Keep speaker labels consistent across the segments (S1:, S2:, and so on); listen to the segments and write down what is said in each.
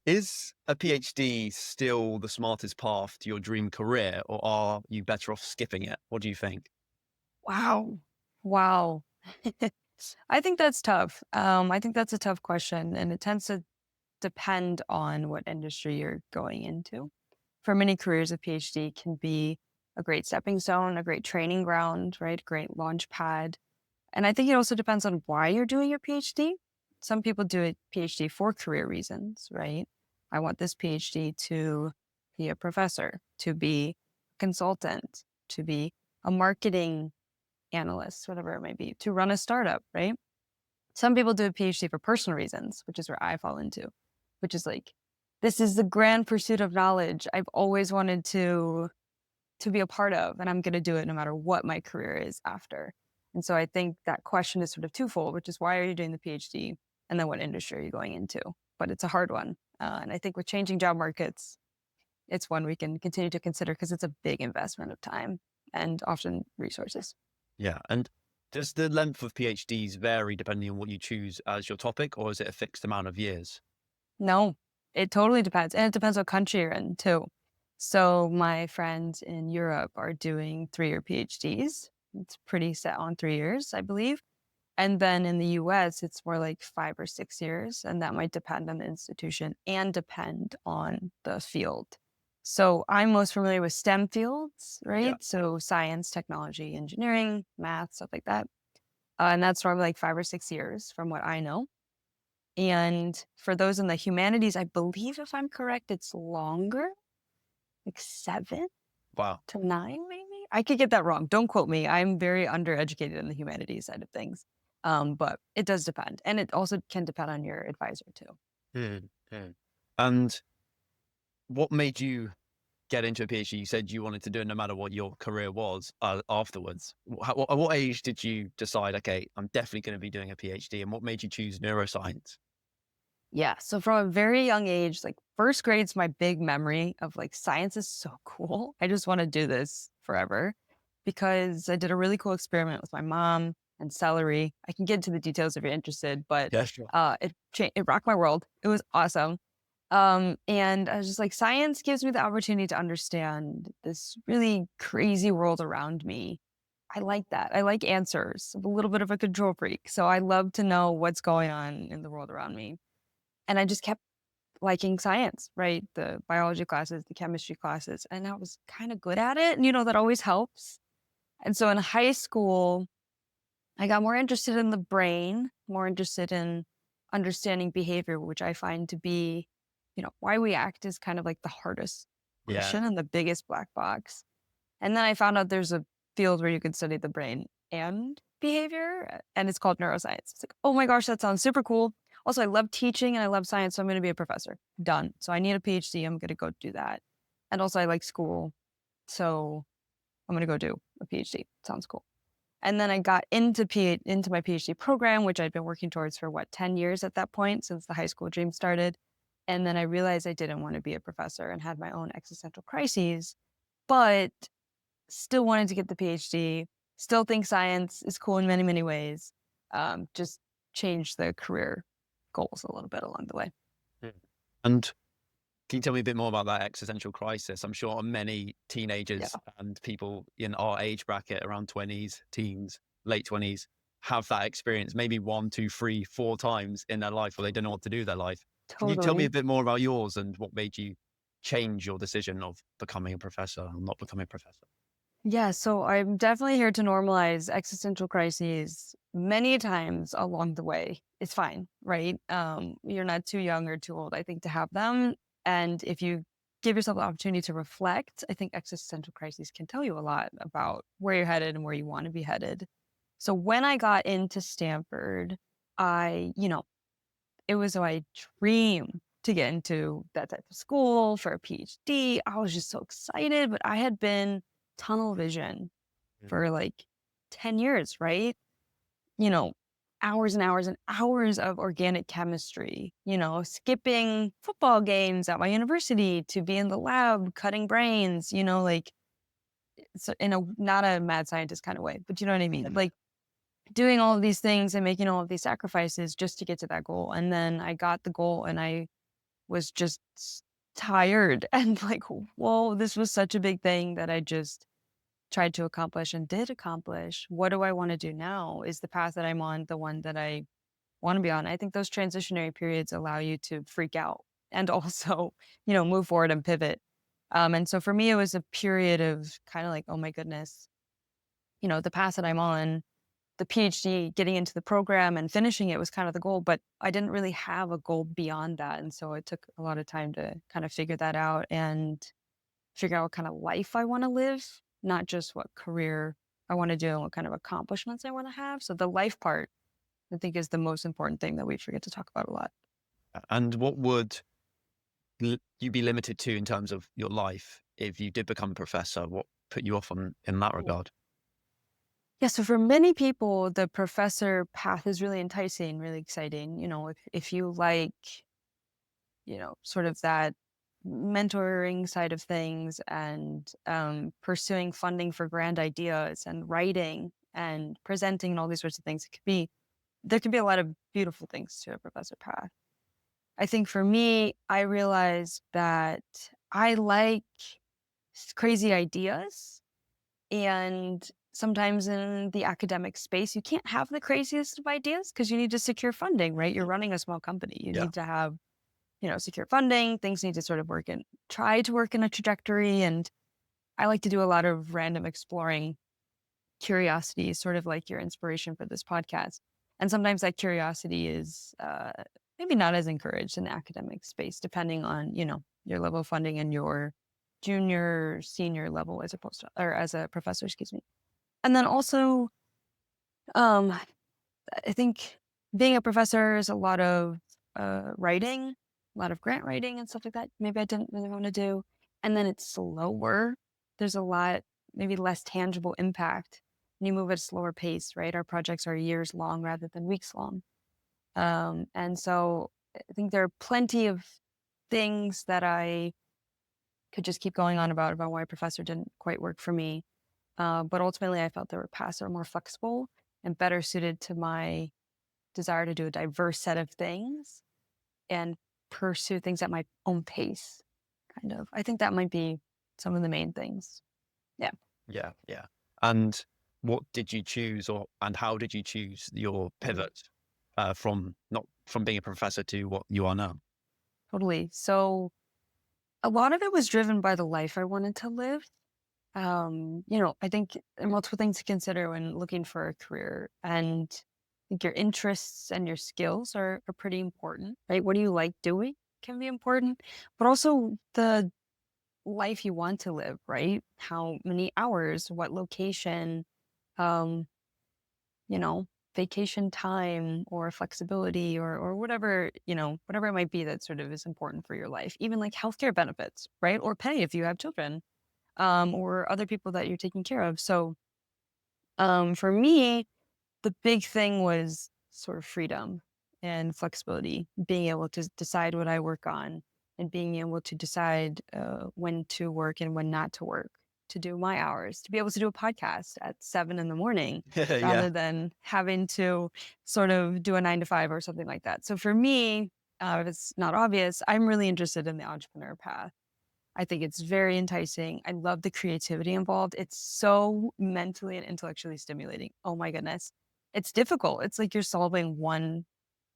S1: Is a PhD still the smartest path to your dream career, or are you better off skipping it? What do you think?
S2: Wow. Wow. I think that's tough. I think that's a tough question, and it tends to depend on what industry you're going into. For many careers, a PhD can be a great stepping stone, a great training ground, right? Great launch pad. And I think it also depends on why you're doing your PhD. Some people do a PhD for career reasons, right? I want this PhD to be a professor, to be a consultant, to be a marketing analyst, whatever it might be, to run a startup, right? Some people do a PhD for personal reasons, which is where I fall into, which is like, this is the grand pursuit of knowledge I've always wanted to be a part of, and I'm going to do it no matter what my career is after. And so I think that question is sort of twofold, which is why are you doing the PhD, and then what industry are you going into? But it's a hard one, and I think with changing job markets, it's one we can continue to consider because it's a big investment of time and often resources.
S1: Yeah. And does the length of PhDs vary depending on what you choose as your topic, or is it a fixed amount of years?
S2: No, it totally depends, and it depends what country you're in too. So my friends in Europe are doing 3-year PhDs. It's pretty set on 3 years, I believe. And then in the US, it's more like 5 or 6 years, and that might depend on the institution and depend on the field. So I'm most familiar with STEM fields,
S1: Yeah.
S2: right? So science, technology, engineering, math, stuff like that. And that's normally like 5 or 6 years from what I know. And for those in the humanities, I believe if I'm correct, it's longer, like 7
S1: Wow.
S2: to 9 maybe? I could get that wrong. Don't quote me. I'm very undereducated in the humanities side of things. But it does depend. And it also can depend on your advisor too.
S1: Mm, mm. And what made you get into a PhD? You said you wanted to do it no matter what your career was afterwards. At what age did you decide, okay, I'm definitely going to be doing a PhD? And what made you choose neuroscience?
S2: Yeah. So from a very young age, like first grade's my big memory of like science is so cool. I just want to do this forever because I did a really cool experiment with my mom and celery. I can get into the details if you're interested, but
S1: Yeah, sure.
S2: it rocked my world. It was awesome. And I was just like, science gives me the opportunity to understand this really crazy world around me. I like that. I like answers. I'm a little bit of a control freak. So I love to know what's going on in the world around me. And I just kept liking science, right? The biology classes, the chemistry classes, and I was kind of good at it. And, that always helps. And so in high school, I got more interested in the brain, more interested in understanding behavior, which I find to be, why we act is kind of like the hardest
S1: Yeah.
S2: question and the biggest black box. And then I found out there's a field where you can study the brain and behavior, and it's called neuroscience. It's like, oh my gosh, that sounds super cool. Also, I love teaching and I love science, so I'm going to be a professor. Done. So I need a PhD. I'm going to go do that. And also, I like school, so I'm going to go do a PhD. Sounds cool. And then I got into my PhD program, which I'd been working towards for 10 years at that point since the high school dream started. And then I realized I didn't want to be a professor and had my own existential crises, but still wanted to get the PhD, still think science is cool in many, many ways. Just changed the career goals a little bit along the way.
S1: Mm. And can you tell me a bit more about that existential crisis? I'm sure many
S2: Yeah,
S1: teenagers and people in our age bracket, around 20s, teens, late 20s, have that experience maybe one, two, three, four times in their life where they don't know what to do with their life. Can you tell me a
S2: totally.
S1: bit more about yours and what made you change your decision of becoming a professor or not becoming a professor?
S2: Yeah, so I'm definitely here to normalize existential crises many times along the way. It's fine, right? You're not too young or too old, I think, to have them. And if you give yourself the opportunity to reflect, I think existential crises can tell you a lot about where you're headed and where you want to be headed. So when I got into Stanford, it was my dream to get into that type of school for a PhD. I was just so excited, but I had been tunnel vision
S1: Mm.
S2: for like 10 years, right? You know, hours and hours and hours of organic chemistry, skipping football games at my university to be in the lab cutting brains, like so in a not a mad scientist kind of way, but you know what I mean? Like doing all of these things and making all of these sacrifices just to get to that goal. And then I got the goal and I was just tired and like, whoa, this was such a big thing that I just tried to accomplish and did accomplish. What do I want to do now? Is the path that I'm on the one that I want to be on? I think those transitionary periods allow you to freak out and also, move forward and pivot. And so for me, it was a period of kind of like, oh my goodness, the path that I'm on, the PhD, getting into the program and finishing it was kind of the goal, but I didn't really have a goal beyond that. And so it took a lot of time to kind of figure that out and figure out what kind of life I want to live, not just what career I want to do and what kind of accomplishments I want to have. So the life part, I think, is the most important thing that we forget to talk about a lot.
S1: And what would you be limited to in terms of your life if you did become a professor? What put you off on in that
S2: Ooh.
S1: regard?
S2: Yeah, so for many people, the professor path is really enticing, really exciting. If you like, sort of that mentoring side of things and pursuing funding for grand ideas and writing and presenting and all these sorts of things, there can be a lot of beautiful things to a professor path. I think for me, I realized that I like crazy ideas. And sometimes in the academic space, you can't have the craziest of ideas because you need to secure funding, right? You're running a small company. You
S1: Yeah.
S2: need to have, secure funding. Things need to sort of try to work in a trajectory. And I like to do a lot of random exploring curiosity, sort of like your inspiration for this podcast. And sometimes that curiosity is maybe not as encouraged in the academic space, depending on, your level of funding and your junior, senior level as a postdoc or as a professor, excuse me. And then also, um, I think being a professor is a lot of writing, a lot of grant writing and stuff like that. Maybe I didn't really want to do. And then it's slower. There's a lot, maybe less tangible impact. And you move at a slower pace, right? Our projects are years long rather than weeks long. And so I think there are plenty of things that I could just keep going on about why professor didn't quite work for me. But ultimately, I felt there were paths that are more flexible and better suited to my desire to do a diverse set of things and pursue things at my own pace, kind of. I think that might be some of the main things. Yeah,
S1: Yeah. Yeah. And what did you choose and how did you choose your
S2: mm,
S1: pivot from not from being a professor to what you are now?
S2: totally. So a lot of it was driven by the life I wanted to live. I think there are multiple things to consider when looking for a career. And I think your interests and your skills are pretty important, right? What do you like doing can be important, but also the life you want to live, right? How many hours, what location, um, you know, vacation time or flexibility or whatever, whatever it might be that sort of is important for your life. Even like healthcare benefits, right? Or pay if you have children, or other people that you're taking care of. So for me, the big thing was sort of freedom and flexibility, being able to decide what I work on and being able to decide when to work and when not to work, to do my hours, to be able to do a podcast at 7 in the morning
S1: Yeah.
S2: rather than having to sort of do a 9 to 5 or something like that. So for me, if it's not obvious, I'm really interested in the entrepreneur path. I think it's very enticing. I love the creativity involved. It's so mentally and intellectually stimulating. Oh my goodness. It's difficult. It's like you're solving one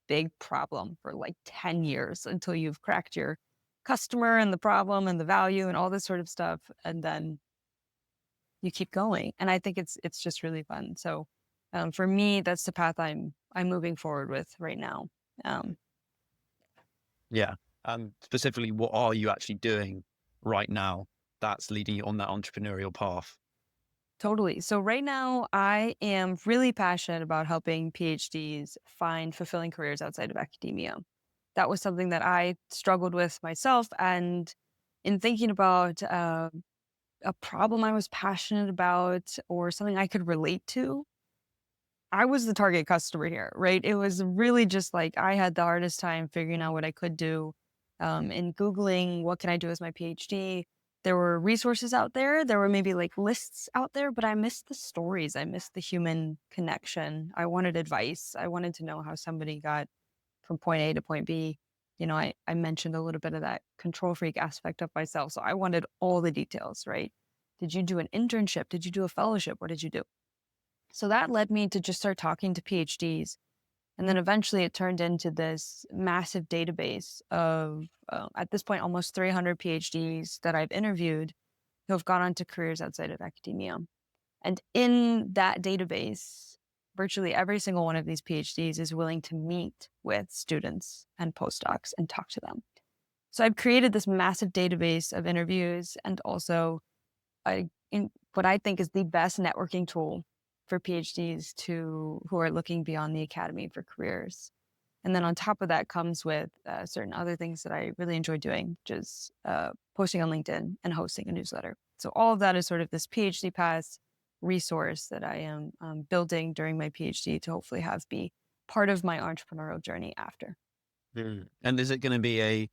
S2: big problem for like 10 years until you've cracked your customer and the problem and the value and all this sort of stuff. And then you keep going. And I think it's just really fun. So for me, that's the path I'm moving forward with right now. Um,
S1: Yeah. And specifically, what are you actually doing right now that's leading you on that entrepreneurial path?
S2: Totally. So right now, I am really passionate about helping PhDs find fulfilling careers outside of academia. That was something that I struggled with myself. And in thinking about a problem I was passionate about or something I could relate to, I was the target customer here, right? It was really just like I had the hardest time figuring out what I could do. In Googling, what can I do as my PhD? There were resources out there. There were maybe like lists out there, but I missed the stories. I missed the human connection. I wanted advice. I wanted to know how somebody got from point A to point B. I mentioned a little bit of that control freak aspect of myself. So I wanted all the details, right? Did you do an internship? Did you do a fellowship? What did you do? So that led me to just start talking to PhDs. And then eventually it turned into this massive database of, at this point, almost 300 PhDs that I've interviewed who have gone on to careers outside of academia. And in that database, virtually every single one of these PhDs is willing to meet with students and postdocs and talk to them. So I've created this massive database of interviews and also what I think is the best networking tool for PhDs who are looking beyond the academy for careers. And then on top of that comes with certain other things that I really enjoy doing, which is posting on LinkedIn and hosting a newsletter. So all of that is sort of this PhD pass resource that I am building during my PhD to hopefully have be part of my entrepreneurial journey after.
S1: And is it going to be a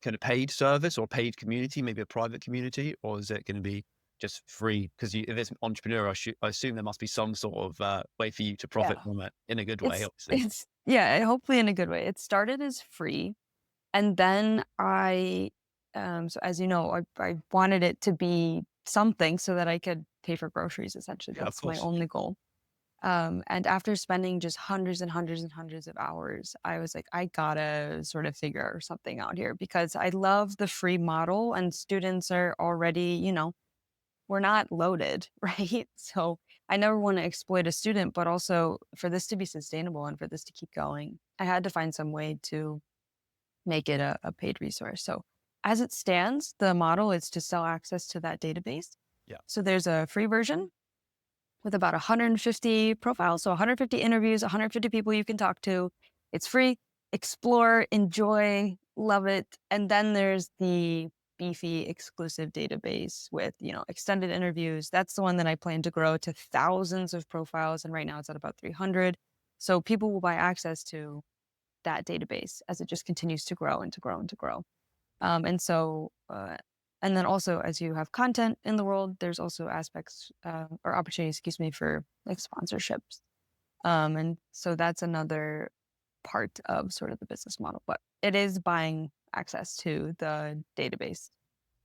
S1: kind of paid service or paid community, maybe a private community, or is it going to be just free? Because if it's entrepreneur, I assume there must be some sort of way for you to profit
S2: Yeah,
S1: from it in a good way,
S2: it's
S1: obviously.
S2: it's yeah, hopefully in a good way. It started as free, and then so as you know, I wanted it to be something so that I could pay for groceries. Essentially,
S1: Yeah, of
S2: that's my
S1: course.
S2: only goal. And after spending just hundreds and hundreds and hundreds of hours, I was like, I gotta sort of figure something out here because I love the free model and students are already, we're not loaded, right? So I never want to exploit a student, but also for this to be sustainable and for this to keep going, I had to find some way to make it a paid resource. So as it stands, the model is to sell access to that database.
S1: Yeah.
S2: So there's a free version with about 150 profiles. So 150 interviews, 150 people you can talk to. It's free. Explore, enjoy, love it. And then there's the beefy exclusive database with, extended interviews. That's the one that I plan to grow to thousands of profiles. And right now it's at about 300. So people will buy access to that database as it just continues to grow and to grow and to grow. And then also as you have content in the world, there's also aspects or opportunities, excuse me, for like sponsorships. And so that's another part of sort of the business model, but it is buying access to the database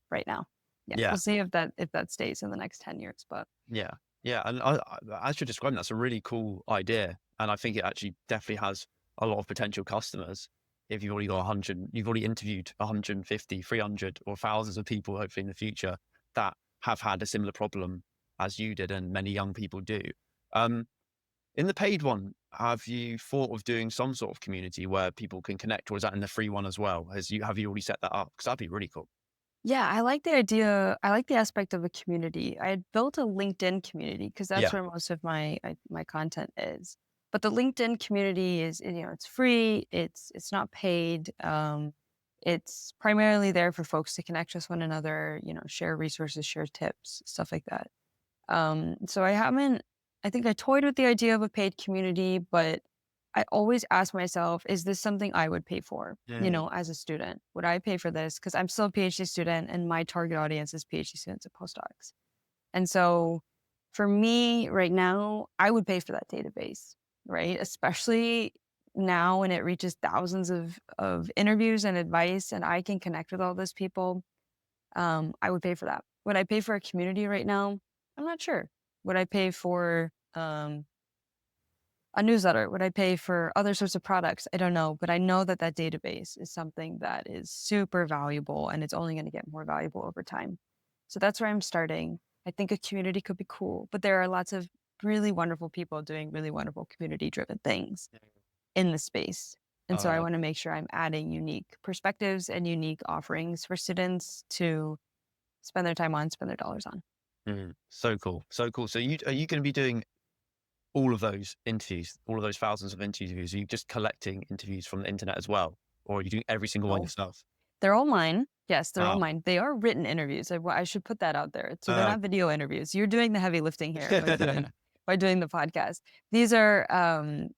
S2: right now. Yeah, we'll
S1: Yeah.
S2: see if that stays in the next 10 years, but
S1: Yeah. Yeah. And as you're describing, that's a really cool idea. And I think it actually definitely has a lot of potential customers. If you've already got 100, you've already interviewed 150, 300 or thousands of people, hopefully in the future, that have had a similar problem as you did and many young people do. Um, in the paid one, have you thought of doing some sort of community where people can connect, or is that in the free one as well? Have you already set that up? Because that'd be really cool.
S2: yeah, I like the idea. I like the aspect of a community. I had built a LinkedIn community because that's
S1: Yeah.
S2: where most of my content is. But the LinkedIn community is, it's free. It's not paid. It's primarily there for folks to connect with one another. Share resources, share tips, stuff like that. So I haven't. I think I toyed with the idea of a paid community, but I always ask myself, is this something I would pay for,
S1: Mm.
S2: as a student? Would I pay for this? Because I'm still a PhD student and my target audience is PhD students and postdocs. And so for me right now, I would pay for that database, right? Especially now when it reaches thousands of interviews and advice and I can connect with all those people. I would pay for that. Would I pay for a community right now? I'm not sure. Would I pay for a newsletter? Would I pay for other sorts of products? I don't know, but I know that that database is something that is super valuable and it's only going to get more valuable over time. So that's where I'm starting. I think a community could be cool, but there are lots of really wonderful people doing really wonderful community driven things in the space. And so I
S1: Uh,
S2: want to make sure I'm adding unique perspectives and unique offerings for students to spend their time on, spend their dollars on.
S1: so cool. So cool. So are you going to be doing all of those interviews, all of those thousands of interviews? Are you just collecting interviews from the internet as well? Or are you doing every single one
S2: Oh,
S1: yourself?
S2: they're all mine. Yes, they're all
S1: Oh,
S2: mine. They are written interviews. I should put that out there. So they're not video interviews. You're doing the heavy lifting here by doing the podcast. These are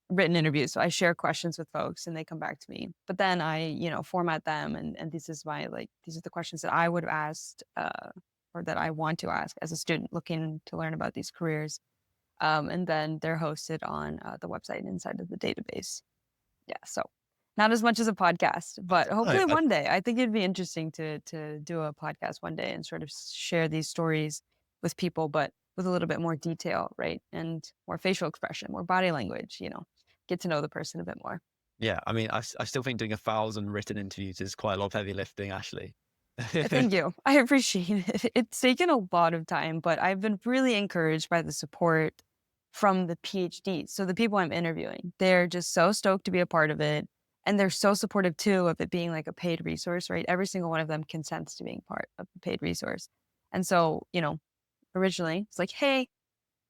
S2: written interviews. So I share questions with folks and they come back to me. But then I, format them and these are the questions that I would have asked or that I want to ask as a student looking to learn about these careers. And then they're hosted on the website inside of the database. Yeah. So not as much as a podcast, but
S1: No,
S2: hopefully one day. I think it'd be interesting to do a podcast one day and sort of share these stories with people, but with a little bit more detail, right? And more facial expression, more body language, get to know the person a bit more.
S1: yeah, I mean, I still think doing 1,000 written interviews is quite a lot of heavy lifting, actually.
S2: Thank you. I appreciate it. It's taken a lot of time, but I've been really encouraged by the support from the PhDs. So the people I'm interviewing, they're just so stoked to be a part of it. And they're so supportive too of it being like a paid resource, right? Every single one of them consents to being part of the paid resource. And so, originally it's like, hey,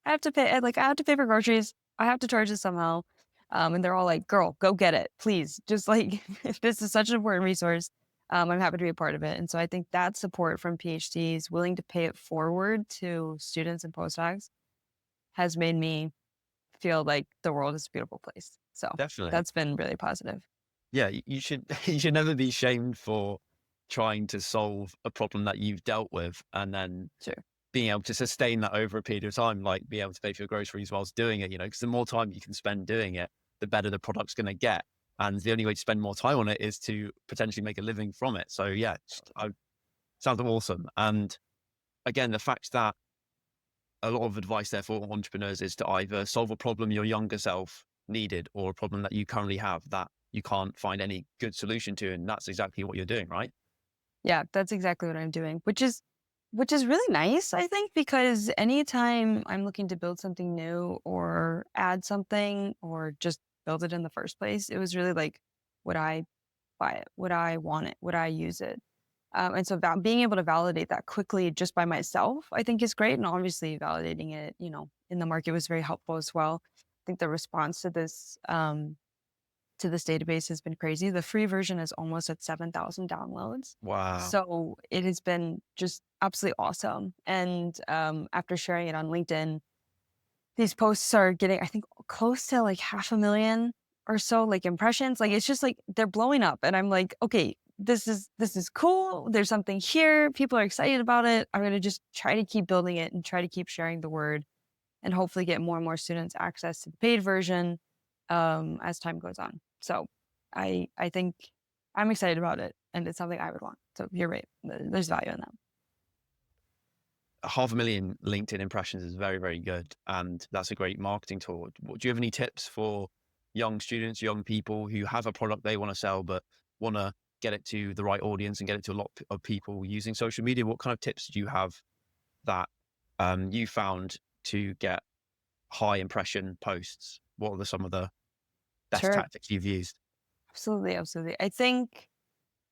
S2: I have to pay for groceries. I have to charge this somehow. And they're all like, girl, go get it, please. Just like, if this is such an important resource, I'm happy to be a part of it. And so I think that support from PhDs willing to pay it forward to students and postdocs has made me feel like the world is a beautiful place. So
S1: Definitely.
S2: that's been really positive.
S1: Yeah, you should you should never be shamed for trying to solve a problem that you've dealt with and then
S2: Sure.
S1: being able to sustain that over a period of time, like be able to pay for your groceries whilst doing it, because the more time you can spend doing it, the better the product's going to get. And the only way to spend more time on it is to potentially make a living from it. So yeah, sounds awesome. And again, the fact that a lot of advice there for entrepreneurs is to either solve a problem your younger self needed or a problem that you currently have that you can't find any good solution to. And that's exactly what you're doing, right?
S2: Yeah, that's exactly what I'm doing, which is really nice, I think, because anytime I'm looking to build something new or add something or just build it in the first place, it was really like, would I buy it? Would I want it? Would I use it? And so being able to validate that quickly just by myself, I think is great. And obviously validating it, in the market was very helpful as well. I think the response to this database has been crazy. The free version is almost at 7,000 downloads.
S1: Wow.
S2: So it has been just absolutely awesome. And after sharing it on LinkedIn, these posts are getting, I think, close to like 500,000 or so, like impressions. Like it's just like they're blowing up. And I'm like, okay, this is cool. There's something here. People are excited about it. I'm gonna just try to keep building it and try to keep sharing the word and hopefully get more and more students access to the paid version as time goes on. So I think I'm excited about it, and it's something I would want. So you're right. There's value in that.
S1: 500,000 LinkedIn impressions is very, very good. And that's a great marketing tool. Do you have any tips for young students, young people who have a product they want to sell, but want to get it to the right audience and get it to a lot of people using social media? What kind of tips do you have that you found to get high impression posts? What are some of the best
S2: Sure,
S1: tactics you've used?
S2: absolutely, absolutely. I think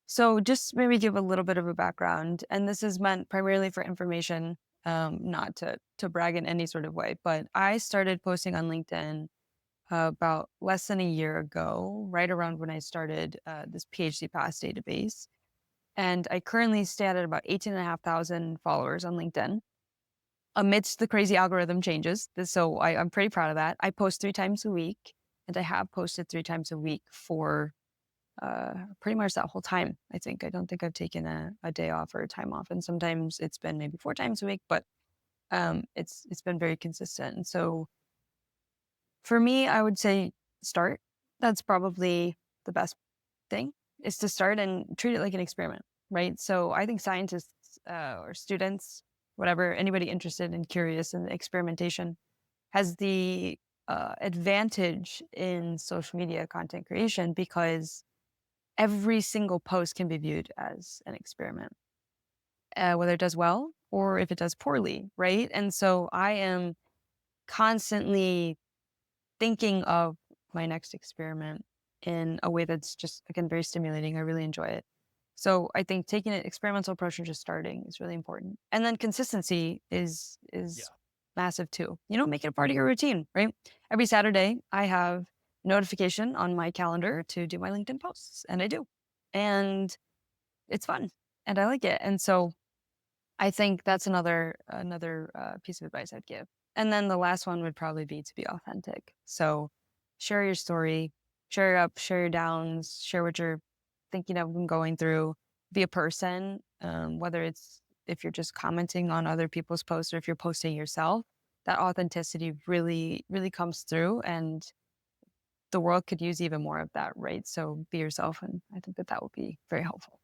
S2: so. Just maybe give a little bit of a background, and this is meant primarily for information, not to brag in any sort of way. But I started posting on LinkedIn about less than a year ago, right around when I started this PhD Pass database. And I currently stand at about 18,500 followers on LinkedIn amidst the crazy algorithm changes. So I'm pretty proud of that. I post 3 times a week, and I have posted 3 times a week for pretty much that whole time. I think I don't think I've taken a day off or a time off, and sometimes it's been maybe 4 times a week, but it's been very consistent. And so for me, I would say start. That's probably the best thing is to start and treat it like an experiment, right? So I think scientists or students, whatever, anybody interested and curious in experimentation has the advantage in social media content creation because every single post can be viewed as an experiment, whether it does well or if it does poorly, right? And so I am constantly thinking of my next experiment in a way that's just, again, very stimulating. I really enjoy it. So I think taking an experimental approach and just starting is really important. And then consistency is
S1: Yeah.
S2: massive too. Make it a part of your routine, right? Every Saturday I have notification on my calendar to do my LinkedIn posts, and I do. And it's fun and I like it. And so I think that's another piece of advice I'd give. And then the last one would probably be to be authentic. So share your story, share your ups, share your downs, share what you're thinking of and going through. Be a person, whether it's if you're just commenting on other people's posts or if you're posting yourself. That authenticity really, really comes through, and the world could use even more of that, right? So be yourself. And I think that that would be very helpful.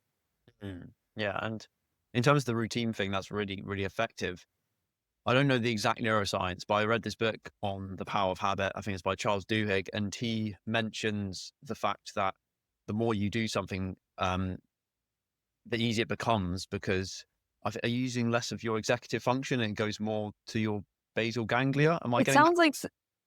S1: Mm. Yeah. And in terms of the routine thing, that's really, really effective. I don't know the exact neuroscience, but I read this book on the power of habit. I think it's by Charles Duhigg, and he mentions the fact that the more you do something, the easier it becomes because are you using less of your executive function and it goes more to your basal ganglia? Am I
S2: It
S1: getting that?
S2: sounds like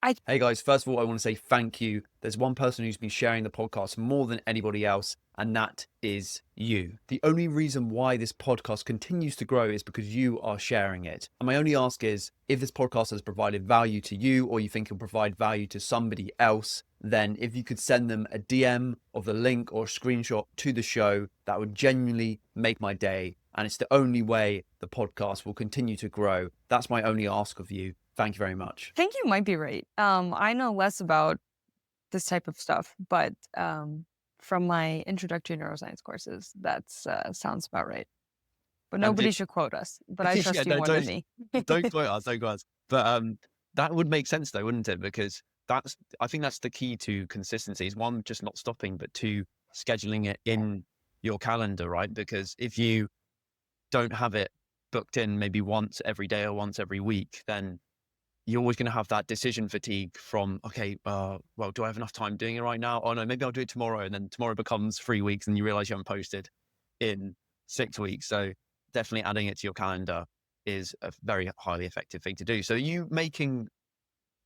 S2: I
S1: Hey guys, first of all, I want to say thank you. There's one person who's been sharing the podcast more than anybody else, and that is you. The only reason why this podcast continues to grow is because you are sharing it. And my only ask is, if this podcast has provided value to you or you think it'll provide value to somebody else, then if you could send them a DM of the link or a screenshot to the show, that would genuinely make my day. And it's the only way the podcast will continue to grow. That's my only ask of you. Thank you very much.
S2: think you might be right. I know less about this type of stuff, but from my introductory neuroscience courses, that's sounds about right. But
S1: And
S2: nobody should quote us. But I
S1: yeah,
S2: trust you
S1: no,
S2: more than me.
S1: don't quote us, don't quote us. But that would make sense though, wouldn't it? Because I think that's the key to consistency is one, just not stopping, but two, scheduling it in your calendar, right? Because if you don't have it booked in maybe once every day or once every week, then you're always going to have that decision fatigue from, okay, well, do I have enough time doing it right now? Oh no, maybe I'll do it tomorrow. And then tomorrow becomes 3 weeks and you realize you haven't posted in 6 weeks. So definitely adding it to your calendar is a very highly effective thing to do. So are you making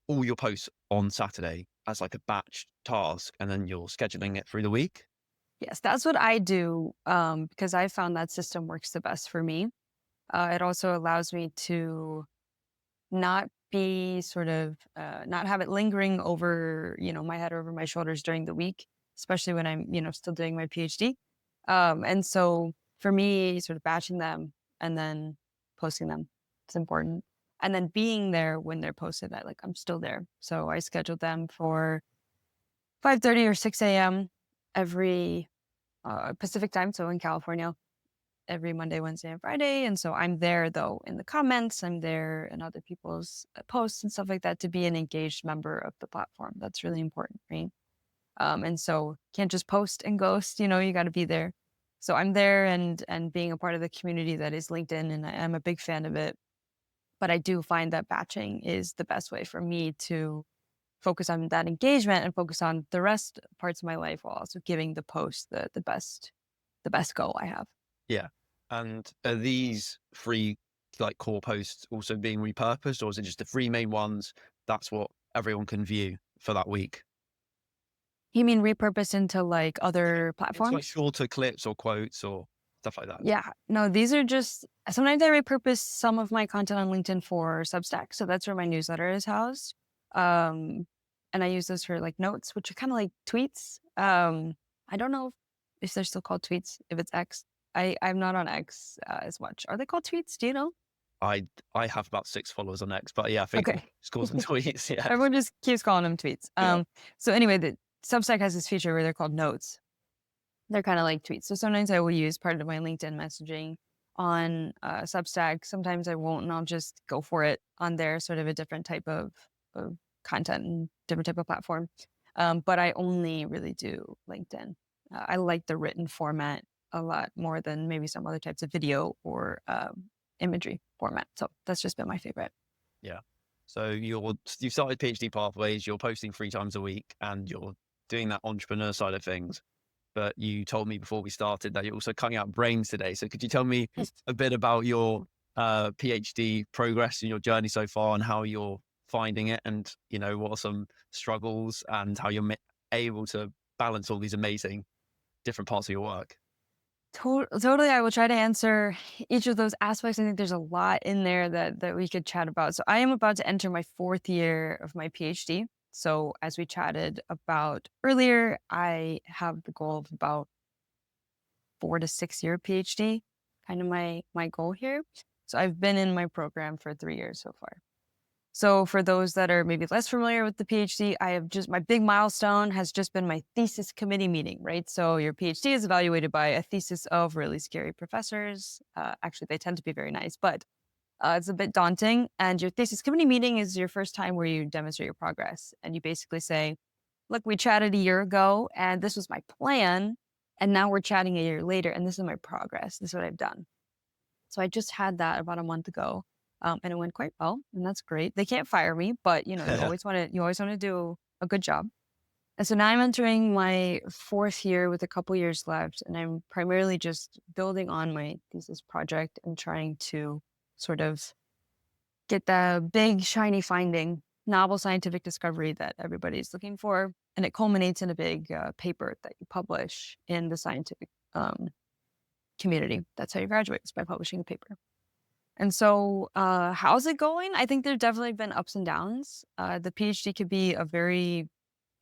S1: all your posts on Saturday as like a batch task and then you're scheduling it through the week?
S2: Yes, that's what I do because I found that system works the best for me. It also allows me to not be sort of not have it lingering over my head or over my shoulders during the week, especially when I'm still doing my PhD. And so for me, sort of batching them and then posting them, it's important. And then being there when they're posted, that like I'm still there. So I scheduled them for 5:30 or 6 a.m. every Pacific time, so in California, every Monday, Wednesday, and Friday. And so I'm there though in the comments, I'm there in other people's posts and stuff like that to be an engaged member of the platform. That's really important, right? And so can't just post and ghost, you got to be there. So I'm there and being a part of the community that is LinkedIn, and I'm a big fan of it. But I do find that batching is the best way for me to focus on that engagement and focus on the rest parts of my life while also giving the post the best goal I have.
S1: Yeah. And are these free like core posts also being repurposed or is it just the three main ones? That's what everyone can view for that week.
S2: You mean repurpose into like other
S1: It's like
S2: platforms?
S1: shorter clips or quotes or stuff like that.
S2: Yeah. No, these are just sometimes I repurpose some of my content on LinkedIn for Substack. So that's where my newsletter is housed. And I use those for like notes, which are kind of like tweets. I don't know if they're still called tweets, if it's X. I'm not on X as much. Are they called tweets? Do you know?
S1: I have about 6 followers on X, but yeah, I think
S2: Okay.
S1: it's called some tweets. Yeah.
S2: Everyone just keeps calling them tweets.
S1: Yeah.
S2: So anyway, the Substack has this feature where they're called notes. They're kind of like tweets. So sometimes I will use part of my LinkedIn messaging on Substack. Sometimes I won't, and I'll just go for it on there, sort of a different type of content and different type of platform. But I only really do LinkedIn. I like the written format a lot more than maybe some other types of video or imagery format. So that's just been my favorite.
S1: Yeah. So you started PhD Pathways, you're posting 3 times a week and you're doing that entrepreneur side of things. But you told me before we started that you're also cutting out brains today. So could you tell me a bit about your PhD progress and your journey so far and how you're finding it and, what are some struggles and how you're able to balance all these amazing different parts of your work?
S2: Totally, I will try to answer each of those aspects. I think there's a lot in there that we could chat about. So I am about to enter my 4th year of my PhD. So as we chatted about earlier, I have the goal of about 4 to 6 year PhD, kind of my goal here. So I've been in my program for 3 years so far. So for those that are maybe less familiar with the PhD, my big milestone has just been my thesis committee meeting, right? So your PhD is evaluated by a thesis of really scary professors. Actually, they tend to be very nice, but it's a bit daunting. And your thesis committee meeting is your first time where you demonstrate your progress. And you basically say, look, we chatted a year ago and this was my plan. And now we're chatting a year later and this is my progress. This is what I've done. So I just had that about a month ago. And it went quite well. And that's great. They can't fire me, but you always want to do a good job. And so now I'm entering my fourth year with a couple years left. And I'm primarily just building on my thesis project and trying to sort of get the big shiny finding, novel scientific discovery that everybody's looking for. And it culminates in a big paper that you publish in the scientific community. That's how you graduate, is by publishing a paper. And so, how's it going? I think there's definitely been ups and downs. The PhD could be a very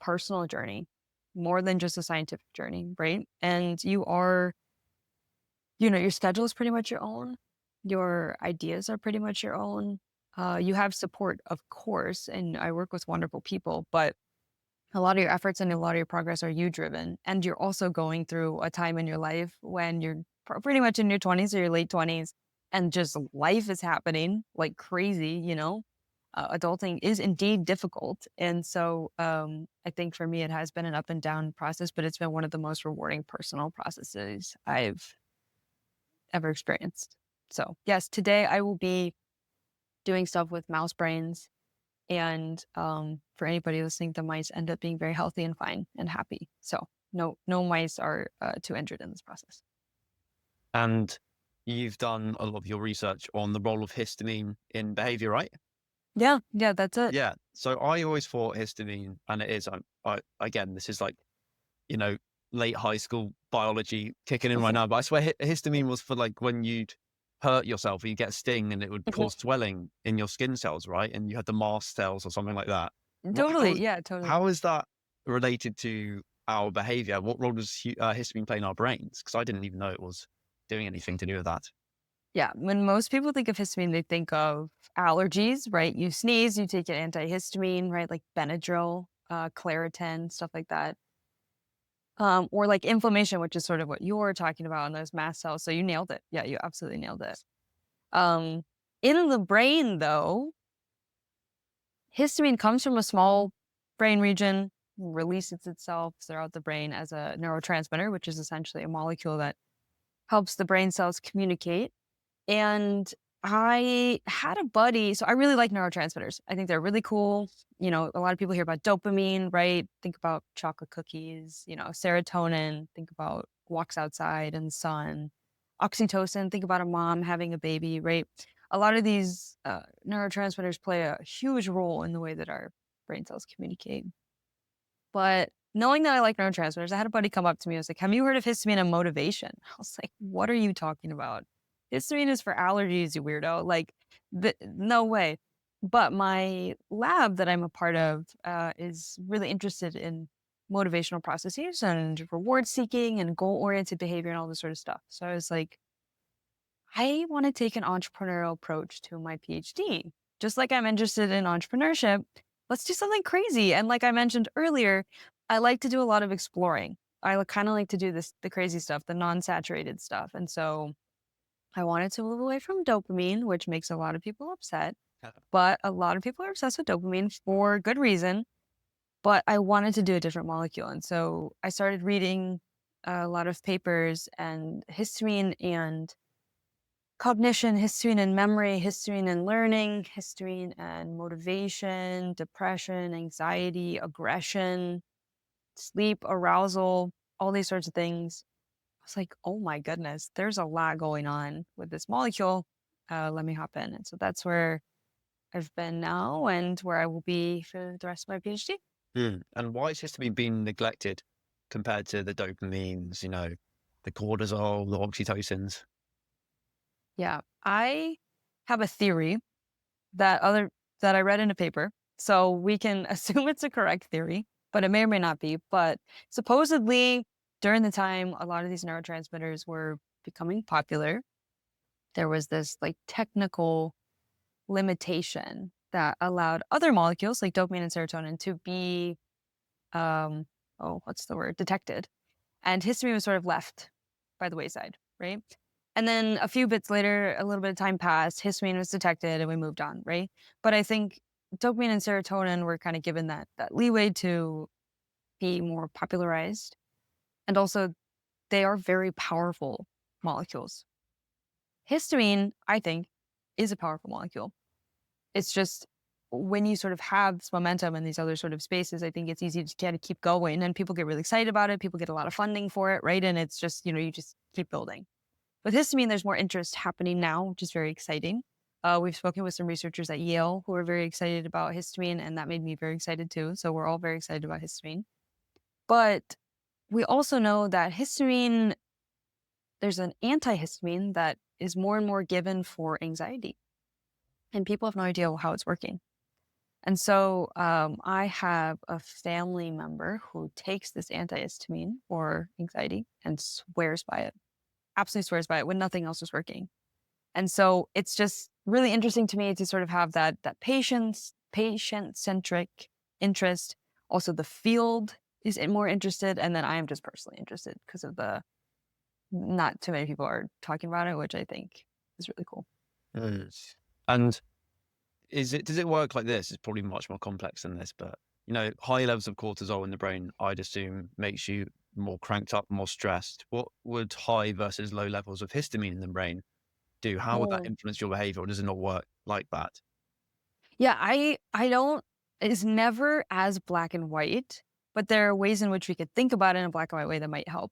S2: personal journey, more than just a scientific journey, right? And your schedule is pretty much your own. Your ideas are pretty much your own. You have support, of course, and I work with wonderful people, but a lot of your efforts and a lot of your progress are you driven. And you're also going through a time in your life when you're pretty much in your 20s or your late 20s and just life is happening like crazy, adulting is indeed difficult. And so I think for me, it has been an up and down process, but it's been one of the most rewarding personal processes I've ever experienced. So, yes, today I will be doing stuff with mouse brains. And for anybody listening, the mice end up being very healthy and fine and happy. So, no mice are too injured in this process.
S1: And you've done a lot of your research on the role of histamine in behavior, right?
S2: Yeah, yeah, that's it.
S1: Yeah. So I always thought histamine, and it is, again, this is like, you know, late high school biology kicking in right now, but I swear histamine was for like when you'd hurt yourself or you get a sting and it would cause swelling in your skin cells, right? And you had the mast cells or something like that.
S2: Totally, yeah, totally.
S1: How is that related to our behavior? What role does histamine play in our brains? Because I didn't even know it was doing anything to do with that.
S2: Yeah, when most people think of histamine, they think of allergies, right? You sneeze, you take an antihistamine, right? Like Benadryl, Claritin, stuff like that. Or like inflammation, which is sort of what you're talking about on those mast cells. So you nailed it. Yeah, you absolutely nailed it. Um, in the brain, though, histamine comes from a small brain region, releases itself throughout the brain as a neurotransmitter, which is essentially a molecule that helps the brain cells communicate. And I had a buddy, so I really like neurotransmitters. I think they're really cool. A lot of people hear about dopamine, right? Think about chocolate cookies, serotonin, think about walks outside and sun. Oxytocin, think about a mom having a baby, right? A lot of these neurotransmitters play a huge role in the way that our brain cells communicate. But knowing that I like neurotransmitters, I had a buddy come up to me and was like, "Have you heard of histamine and motivation?" I was like, "What are you talking about? Histamine is for allergies, you weirdo. Like, no way." But my lab that I'm a part of is really interested in motivational processes and reward seeking and goal oriented behavior and all this sort of stuff. So I was like, I want to take an entrepreneurial approach to my PhD. Just like I'm interested in entrepreneurship, let's do something crazy. And like I mentioned earlier, I like to do a lot of exploring. I kind of like to do the crazy stuff, the non-saturated stuff. And so I wanted to move away from dopamine, which makes a lot of people upset. But a lot of people are obsessed with dopamine for good reason. But I wanted to do a different molecule. And so I started reading a lot of papers and histamine and cognition, histamine and memory, histamine and learning, histamine and motivation, depression, anxiety, aggression, sleep, arousal, all these sorts of things. I was like, oh my goodness, there's a lot going on with this molecule. Let me hop in. And so that's where I've been now and where I will be for the rest of my PhD.
S1: And why is histamine being neglected compared to the dopamines, the cortisol, the oxytocins?
S2: Yeah. I have a theory that I read in a paper. So we can assume it's a correct theory, but it may or may not be. But supposedly during the time a lot of these neurotransmitters were becoming popular, there was this like technical limitation that allowed other molecules like dopamine and serotonin to be what's the word? Detected. And histamine was sort of left by the wayside, right? And then a few bits later, a little bit of time passed, histamine was detected and we moved on, right? But I think dopamine and serotonin were kind of given that leeway to be more popularized. And also, they are very powerful molecules. Histamine, I think, is a powerful molecule. It's just when you sort of have this momentum in these other sort of spaces, I think it's easy to kind of keep going and people get really excited about it. People get a lot of funding for it, right? And it's just, you just keep building. With histamine, there's more interest happening now, which is very exciting. We've spoken with some researchers at Yale who are very excited about histamine, and that made me very excited too. So we're all very excited about histamine. But we also know that histamine, there's an antihistamine that is more and more given for anxiety, and people have no idea how it's working. And so I have a family member who takes this antihistamine for anxiety and swears by it, absolutely swears by it when nothing else is working. And so it's just really interesting to me to sort of have that patient centric interest. Also, the field is more interested, and then I am just personally interested because of the not too many people are talking about it, which I think is really cool.
S1: Mm. And does it work like this? It's probably much more complex than this, but high levels of cortisol in the brain, I'd assume, makes you more cranked up, more stressed. What would high versus low levels of histamine in the brain do? How would that
S2: Oh,
S1: influence your behavior, or does it not work like that?
S2: yeah, I don't. It's never as black and white, but there are ways in which we could think about it in a black and white way that might help,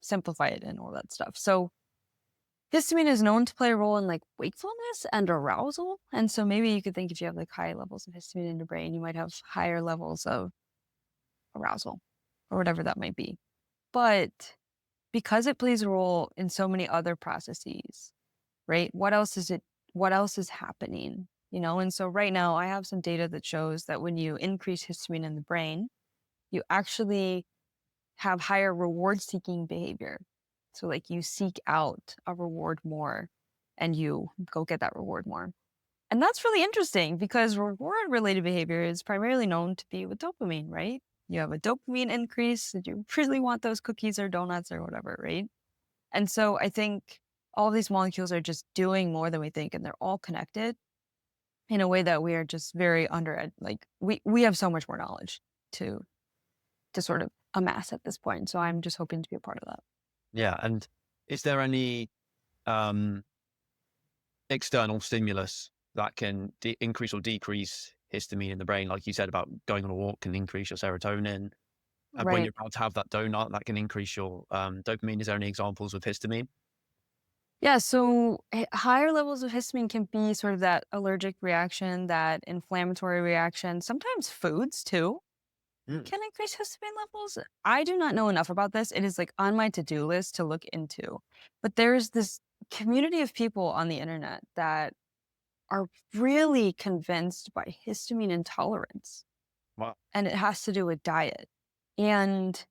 S2: simplify it and all that stuff. So histamine is known to play a role in like wakefulness and arousal. And so maybe you could think if you have like high levels of histamine in your brain, you might have higher levels of arousal or whatever that might be. But because it plays a role in so many other processes, right? What else is happening? And so right now I have some data that shows that when you increase histamine in the brain, you actually have higher reward seeking behavior. So like you seek out a reward more and you go get that reward more. And that's really interesting because reward related behavior is primarily known to be with dopamine, right? You have a dopamine increase and you really want those cookies or donuts or whatever, right? And so I think all these molecules are just doing more than we think and they're all connected in a way that we are just very like we have so much more knowledge to sort of amass at this point. So I'm just hoping to be a part of that.
S1: Yeah. And is there any um, external stimulus that can increase or decrease histamine in the brain? Like you said about going on a walk can increase your serotonin. And when
S2: Right.
S1: you're about to have that donut, that can increase your dopamine. Is there any examples of histamine?
S2: Yeah, so higher levels of histamine can be sort of that allergic reaction, that inflammatory reaction. Sometimes foods too
S1: Mm.
S2: can increase histamine levels. I do not know enough about this. It is like on my to-do list to look into. But there's this community of people on the internet that are really convinced by histamine intolerance,
S1: Wow.
S2: and it has to do with diet. And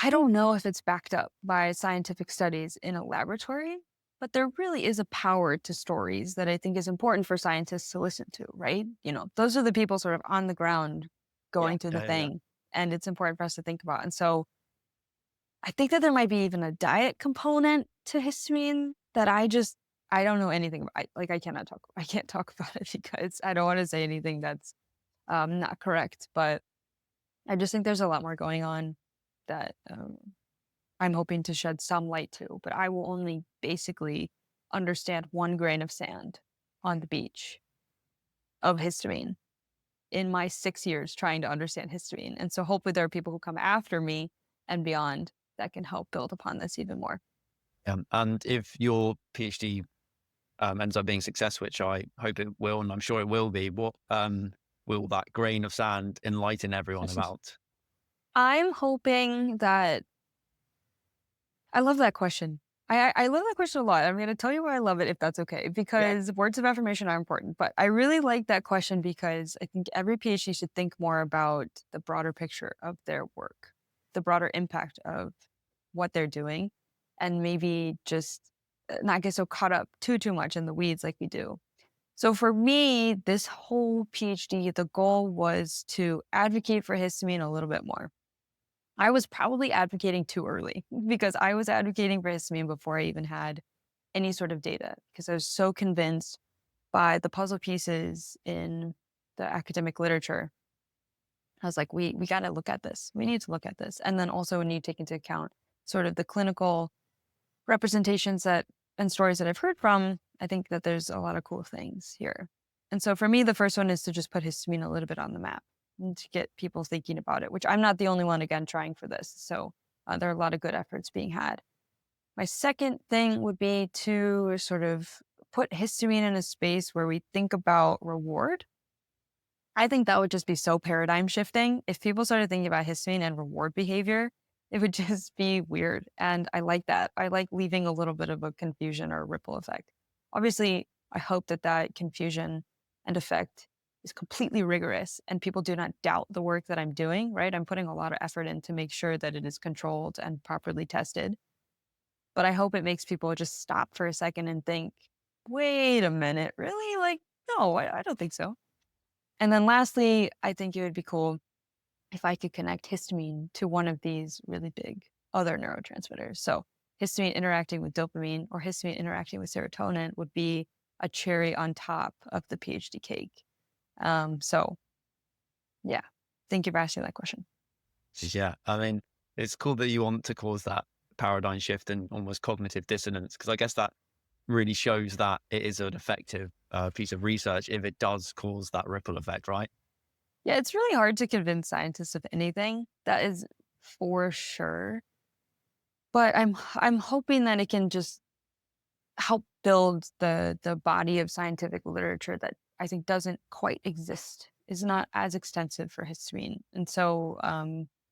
S2: I don't know if it's backed up by scientific studies in a laboratory, but there really is a power to stories that I think is important for scientists to listen to, right? Those are the people sort of on the ground
S1: Yeah.
S2: going through the
S1: Yeah. Yeah. Yeah.
S2: thing, and it's important for us to think about. And so I think that there might be even a diet component to histamine that I don't know anything about. I can't talk about it because I don't want to say anything that's not correct, but I just think there's a lot more going on that I'm hoping to shed some light to, but I will only basically understand one grain of sand on the beach of histamine in my 6 years trying to understand histamine. And so hopefully there are people who come after me and beyond that can help build upon this even more.
S1: And if your PhD ends up being success, which I hope it will, and I'm sure it will be, what will that grain of sand enlighten everyone about?
S2: I'm hoping that I love that question. I love that question a lot. I'm going to tell you why I love it if that's okay,
S1: Yeah.
S2: because words of affirmation are important. But I really like that question because I think every PhD should think more about the broader picture of their work, the broader impact of what they're doing, and maybe just not get so caught up too much in the weeds like we do. So for me, this whole PhD, the goal was to advocate for histamine a little bit more. I was probably advocating too early because I was advocating for histamine before I even had any sort of data because I was so convinced by the puzzle pieces in the academic literature I was like, we got to look at this. We need to look at this. And then also when you take into account sort of the clinical representations that and stories that I've heard from, I think that there's a lot of cool things here. And so for me, the first one is to just put histamine a little bit on the map and to get people thinking about it, which I'm not the only one, again, trying for this. So there are a lot of good efforts being had. My second thing would be to sort of put histamine in a space where we think about reward. I think that would just be so paradigm shifting. If people started thinking about histamine and reward behavior, it would just be weird. And I like that. I like leaving a little bit of a confusion or ripple effect. Obviously, I hope that that confusion and effect is completely rigorous and people do not doubt the work that I'm doing, right? I'm putting a lot of effort in to make sure that it is controlled and properly tested. But I hope it makes people just stop for a second and think, wait a minute, really? Like, no, I don't think so. And then lastly, I think it would be cool if I could connect histamine to one of these really big other neurotransmitters. So histamine interacting with dopamine or histamine interacting with serotonin would be a cherry on top of the PhD cake. So yeah, thank you for asking that question.
S1: Yeah. I mean, it's cool that you want to cause that paradigm shift and almost cognitive dissonance, because I guess that really shows that it is an effective piece of research if it does cause that ripple effect, right?
S2: Yeah, it's really hard to convince scientists of anything. That is for sure. But I'm hoping that it can just help build the body of scientific literature that I think doesn't quite exist, is not as extensive for histamine. And so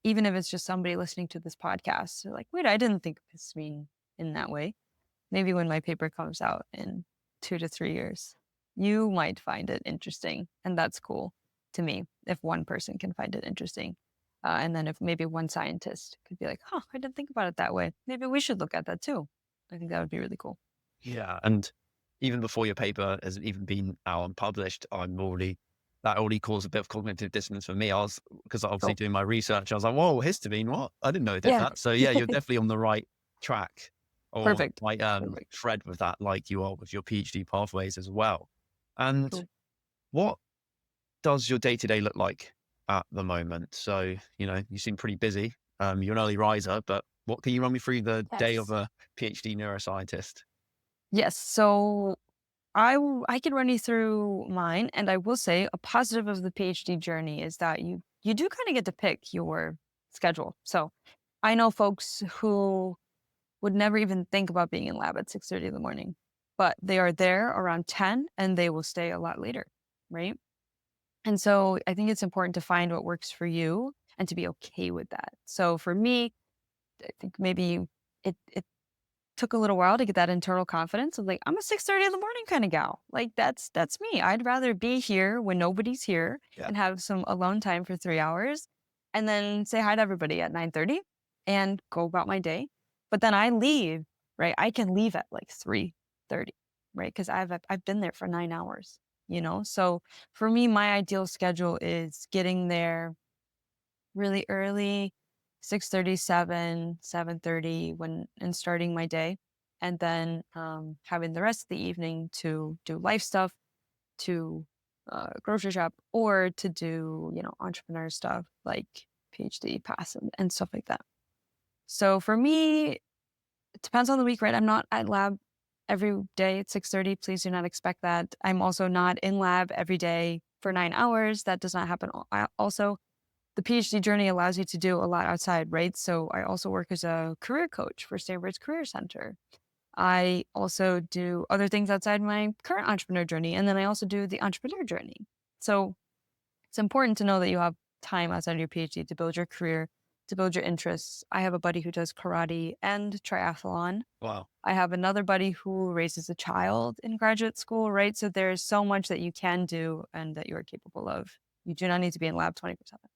S2: even if it's just somebody listening to this podcast, they're like, wait, I didn't think of histamine in that way. Maybe when my paper comes out in 2 to 3 years, you might find it interesting. And that's cool to me if one person can find it interesting. And then if maybe one scientist could be like, huh, I didn't think about it that way. Maybe we should look at that too. I think that would be really cool.
S1: Yeah. And even before your paper has even been out and published, that already caused a bit of cognitive dissonance for me. Because obviously
S2: Cool.
S1: doing my research, I was like, whoa, histamine, what? I didn't know it did
S2: Yeah.
S1: that. So yeah, you're definitely on the right track or
S2: Perfect.
S1: right
S2: Perfect.
S1: thread with that, like you are with your PhD pathways as well. And
S2: Cool.
S1: what does your day to day look like at the moment? So, you seem pretty busy. You're an early riser, but what can you run me through the day of
S2: Yes.
S1: a PhD neuroscientist?
S2: Yes. So I can run you through mine, and I will say a positive of the PhD journey is that you do kind of get to pick your schedule. So I know folks who would never even think about being in lab at 6:30 in the morning, but they are there around 10 and they will stay a lot later, right? And so I think it's important to find what works for you and to be okay with that. So for me, I think maybe it took a little while to get that internal confidence of like, I'm a 6:30 in the morning kind of gal. Like that's me. I'd rather be here when nobody's here
S1: Yeah.
S2: and have some alone time for 3 hours and then say hi to everybody at 9:30 and go about my day. But then I leave, right? I can leave at like 3:30, right? Because I've been there for 9 hours, you know? So for me, my ideal schedule is getting there really early, 6:30, 7:30 when and starting my day, and then, having the rest of the evening to do life stuff, to, grocery shop, or to do, entrepreneur stuff like PhD pass and stuff like that. So for me, it depends on the week, right? I'm not at lab every day at 6:30. Please do not expect that. I'm also not in lab every day for 9 hours. That does not happen also the PhD journey allows you to do a lot outside, right? So I also work as a career coach for Stanford's Career Center. I also do other things outside my current entrepreneur journey. And then I also do the entrepreneur journey. So it's important to know that you have time outside of your PhD to build your career, to build your interests. I have a buddy who does karate and triathlon.
S1: Wow.
S2: I have another buddy who raises a child in graduate school, right? So there's so much that you can do and that you are capable of. You do not need to be in lab 24/7.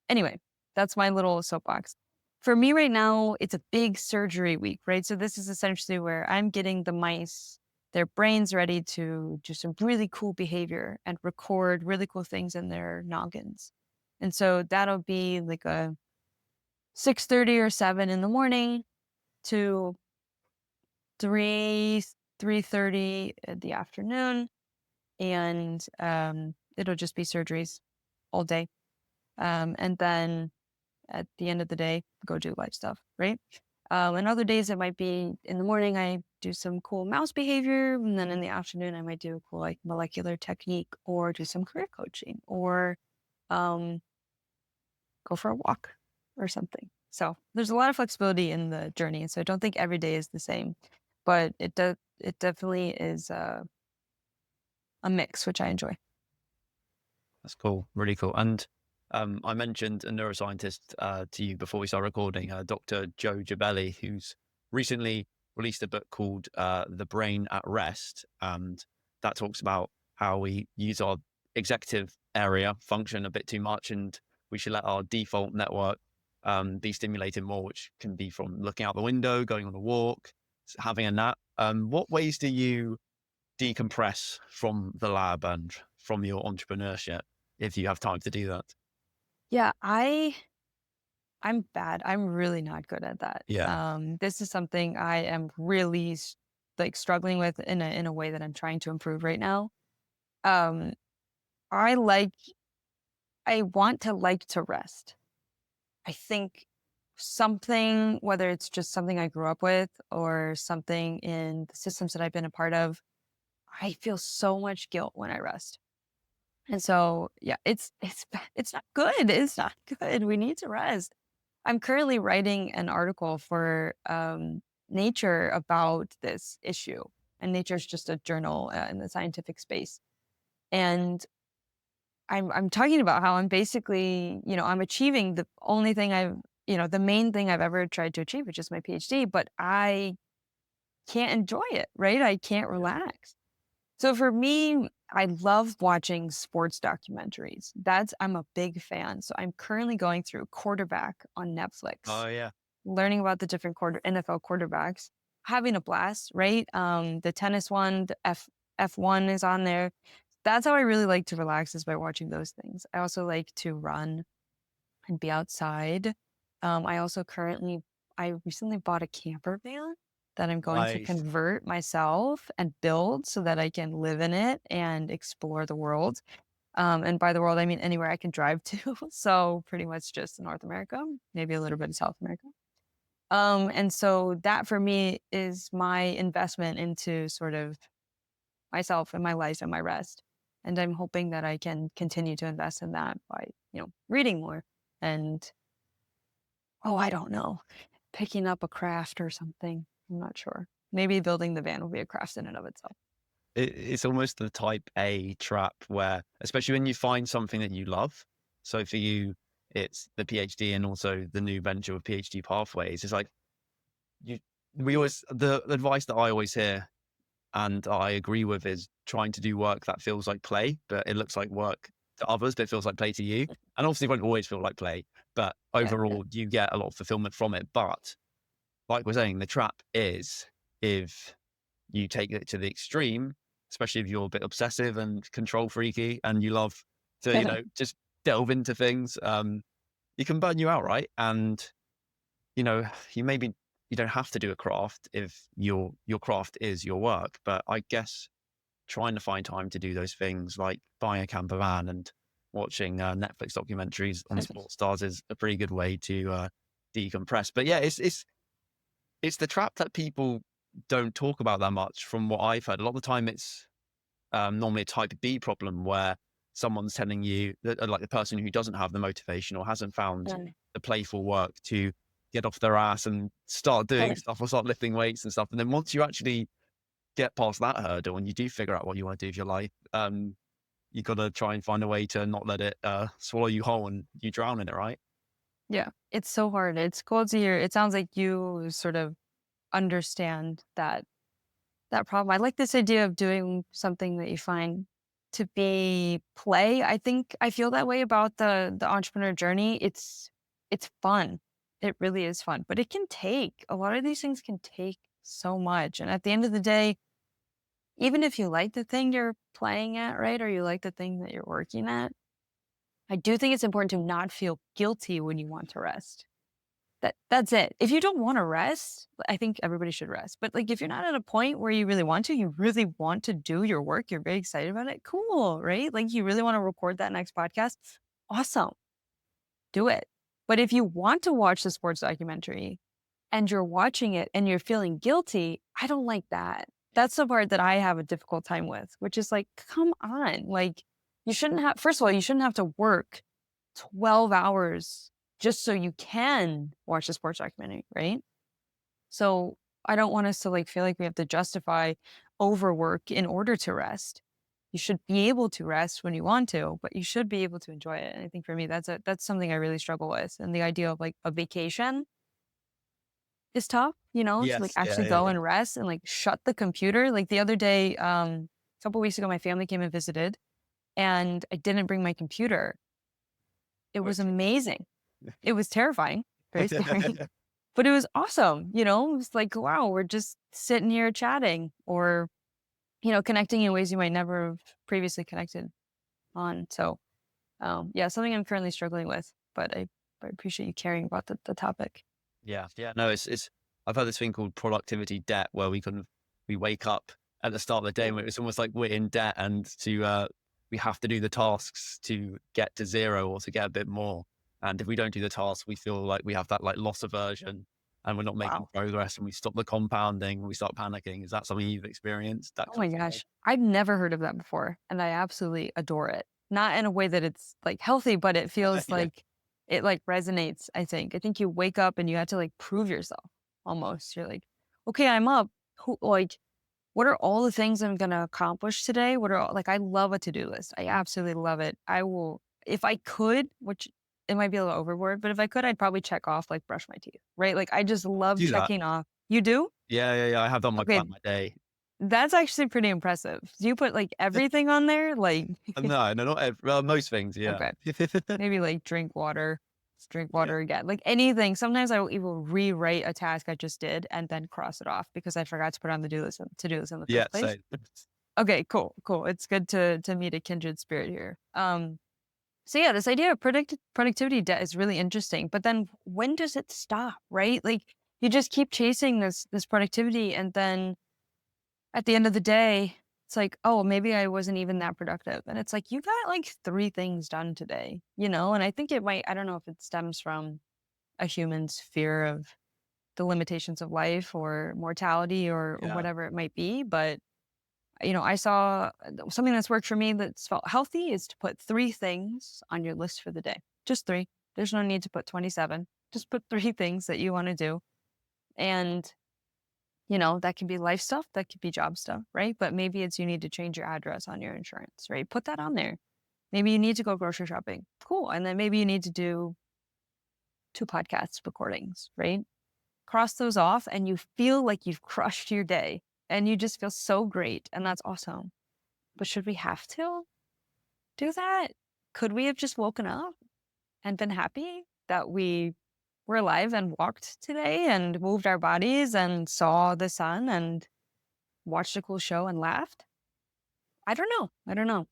S2: Anyway, that's my little soapbox. For me right now, it's a big surgery week, right? So this is essentially where I'm getting the mice, their brains ready to do some really cool behavior and record really cool things in their noggins. And so that'll be like a 6:30 or 7 in the morning to 3, 3:30 in the afternoon. And it'll just be surgeries all day. And then at the end of the day, go do life stuff, right? And other days it might be in the morning, I do some cool mouse behavior. And then in the afternoon, I might do a cool like molecular technique or do some career coaching or um, go for a walk or something. So there's a lot of flexibility in the journey. So I don't think every day is the same, but it definitely is a mix, which I enjoy.
S1: That's cool. Really cool. And I mentioned a neuroscientist to you before we start recording, Dr. Joe Gibelli, who's recently released a book called The Brain at Rest. And that talks about how we use our executive area function a bit too much, and we should let our default network be stimulated more, which can be from looking out the window, going on a walk, having a nap. What ways do you decompress from the lab and from your entrepreneurship if you have time to do that?
S2: Yeah, I'm bad. I'm really not good at that.
S1: Yeah.
S2: This is something I am really like struggling with in a way that I'm trying to improve right now. Um, I like I want to like to rest. I think something, whether it's just something I grew up with or something in the systems that I've been a part of, I feel so much guilt when I rest. And so, yeah, it's not good. It's not good. We need to rest. I'm currently writing an article for Nature about this issue, and Nature is just a journal in the scientific space. And I'm talking about how I'm basically, I'm achieving the only thing the main thing I've ever tried to achieve, which is my PhD, but I can't enjoy it, right? I can't
S1: Yeah.
S2: relax. So for me, I love watching sports documentaries. I'm a big fan. So I'm currently going through Quarterback on Netflix,
S1: Oh yeah.
S2: learning about the different NFL quarterbacks, having a blast, right? The tennis one, the F1 is on there. That's how I really like to relax is by watching those things. I also like to run and be outside. I also I recently bought a camper van that I'm going to
S1: Nice.
S2: convert myself and build so that I can live in it and explore the world. And by the world, I mean anywhere I can drive to. So pretty much just North America, maybe a little bit of South America. And so that for me is my investment into sort of myself and my life and my rest. And I'm hoping that I can continue to invest in that by, reading more and, oh, I don't know, picking up a craft or something. I'm not sure. Maybe building the van will be a craft in and of itself.
S1: It's almost the type A trap where, especially when you find something that you love. So for you, it's the PhD and also the new venture with PhD pathways. It's like you, the advice that I always hear and I agree with is trying to do work that feels like play, but it looks like work to others, but it feels like play to you. And obviously, it won't always feel like play, but
S2: Yeah, yeah.
S1: overall, you get a lot of fulfillment from it. But like we're saying, the trap is if you take it to the extreme, especially if you're a bit obsessive and control freaky and you love to, just delve into things, you can burn you out, right? And, you know, you maybe you don't have to do a craft if your craft is your work. But I guess trying to find time to do those things like buying a camper van and watching Netflix documentaries on sports stars is a pretty good way to decompress. But yeah, it's the trap that people don't talk about that much. From what I've heard, a lot of the time it's normally a type B problem where someone's telling you that, like the person who doesn't have the motivation or hasn't found
S2: Mm.
S1: the playful work to get off their ass and start doing stuff or start lifting weights and stuff. And then once you actually get past that hurdle and you do figure out what you want to do with your life, you got to try and find a way to not let it swallow you whole and you drown in it, right?
S2: Yeah. It's so hard. It's cool to hear. It sounds like you sort of understand that problem. I like this idea of doing something that you find to be play. I think I feel that way about the entrepreneur journey. It's fun. It really is fun, but it can take a lot of these things can take so much. And at the end of the day, even if you like the thing you're playing at, right, or you like the thing that you're working at, I do think it's important to not feel guilty when you want to rest. That's it. If you don't wanna rest, I think everybody should rest, but, like, if you're not at a point where you really want to, you really want to do your work, you're very excited about it, cool, right? Like, you really wanna record that next podcast, awesome. do it. But if you want to watch the sports documentary and you're watching it and you're feeling guilty, I don't like that. That's the part that I have a difficult time with, which is like, come on. Like, you shouldn't have, first of all, you shouldn't have to work 12 hours just so you can watch the sports documentary, right? So I don't want us to like feel like we have to justify overwork in order to rest. You should be able to rest when you want to, but you should be able to enjoy it. And I think for me, that's something I really struggle with. And the idea of like a vacation is tough, to like
S1: Yes. Yeah.
S2: actually
S1: Yeah.
S2: go
S1: Yeah.
S2: and rest and like shut the computer. Like the other day, a couple weeks ago, my family came and visited, and I didn't bring my computer. It was
S1: Okay.
S2: amazing. It was terrifying, very scary. But it was awesome, It was like, wow, we're just sitting here chatting or, connecting in ways you might never have previously connected on. So, yeah, something I'm currently struggling with, but I appreciate you caring about the topic.
S1: Yeah. Yeah. No, it's, I've heard this thing called productivity debt where we wake up at the start of the day and it's almost like we're in debt and we have to do the tasks to get to zero or to get a bit more. And if we don't do the tasks, we feel like we have that like loss aversion and we're not making
S2: Wow.
S1: progress and we stop the compounding, we start panicking. Is that something you've experienced? That
S2: Oh
S1: kind
S2: my
S1: of feeling?
S2: gosh. I've never heard of that before, and I absolutely adore it. Not in a way that it's like healthy, but it feels
S1: Yeah.
S2: like it like resonates, I think. I think you wake up and you have to like prove yourself almost. You're like, okay, I'm up. What are all the things I'm gonna accomplish today? What are all, like I love a to-do list. I absolutely love it. I will if I could, which it might be a little overboard, but if I could, I'd probably check off like brush my teeth, right? Like I just love
S1: Do that.
S2: checking off. You do?
S1: Yeah. Yeah. Yeah. I have done my
S2: Okay,
S1: plan my day.
S2: that's actually pretty impressive. Do you put like everything on there? Like
S1: No, no, not well, most things. Yeah.
S2: okay, maybe like drink water, just drink
S1: Yeah.
S2: water again. Like anything. Sometimes I will even rewrite a task I just did and then cross it off because I forgot to put on the to do list in the
S1: Yeah.
S2: first place.
S1: Same.
S2: Okay, cool, cool. It's good to meet a kindred spirit here. So yeah, this idea of productivity debt is really interesting. But then when does it stop, right? Like you just keep chasing this productivity, and then at the end of the day, it's like, oh, maybe I wasn't even that productive. And it's like you got like three things done today, And I think it might. I don't know if it stems from a human's fear of the limitations of life or mortality or
S1: Yeah.
S2: whatever it might be, but I saw something that's worked for me that's felt healthy is to put three things on your list for the day. Just three. There's no need to put 27. Just put three things that you want to do. And, that can be life stuff, that could be job stuff, right? But maybe it's you need to change your address on your insurance, right? Put that on there. Maybe you need to go grocery shopping. Cool. And then maybe you need to do two podcast recordings, right? Cross those off and you feel like you've crushed your day and you just feel so great. And that's awesome. But should we have to do that? Could we have just woken up and been happy that we were alive and walked today and moved our bodies and saw the sun and watched a cool show and laughed? I don't know. I don't know.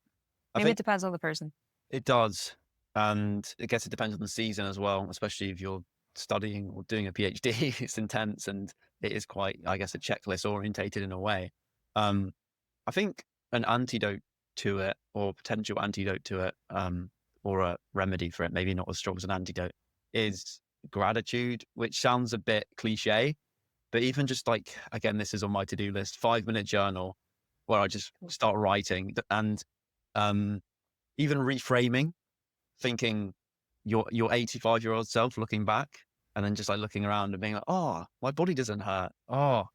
S1: I
S2: Maybe it
S1: think
S2: depends on the person.
S1: it does. And I guess it depends on the season as well, especially if you're studying or doing a PhD. It's intense and it is quite, I guess, a checklist orientated in a way. Um, I think an antidote to it or potential antidote to it, or a remedy for it, maybe not as strong as an antidote, is gratitude, which sounds a bit cliche, but even just like, again, this is on my to-do list, 5-minute journal where I just
S2: Cool.
S1: start writing and, um, even reframing, thinking your 85-year-old self looking back and then just like looking around and being like, oh, my body doesn't hurt. Oh,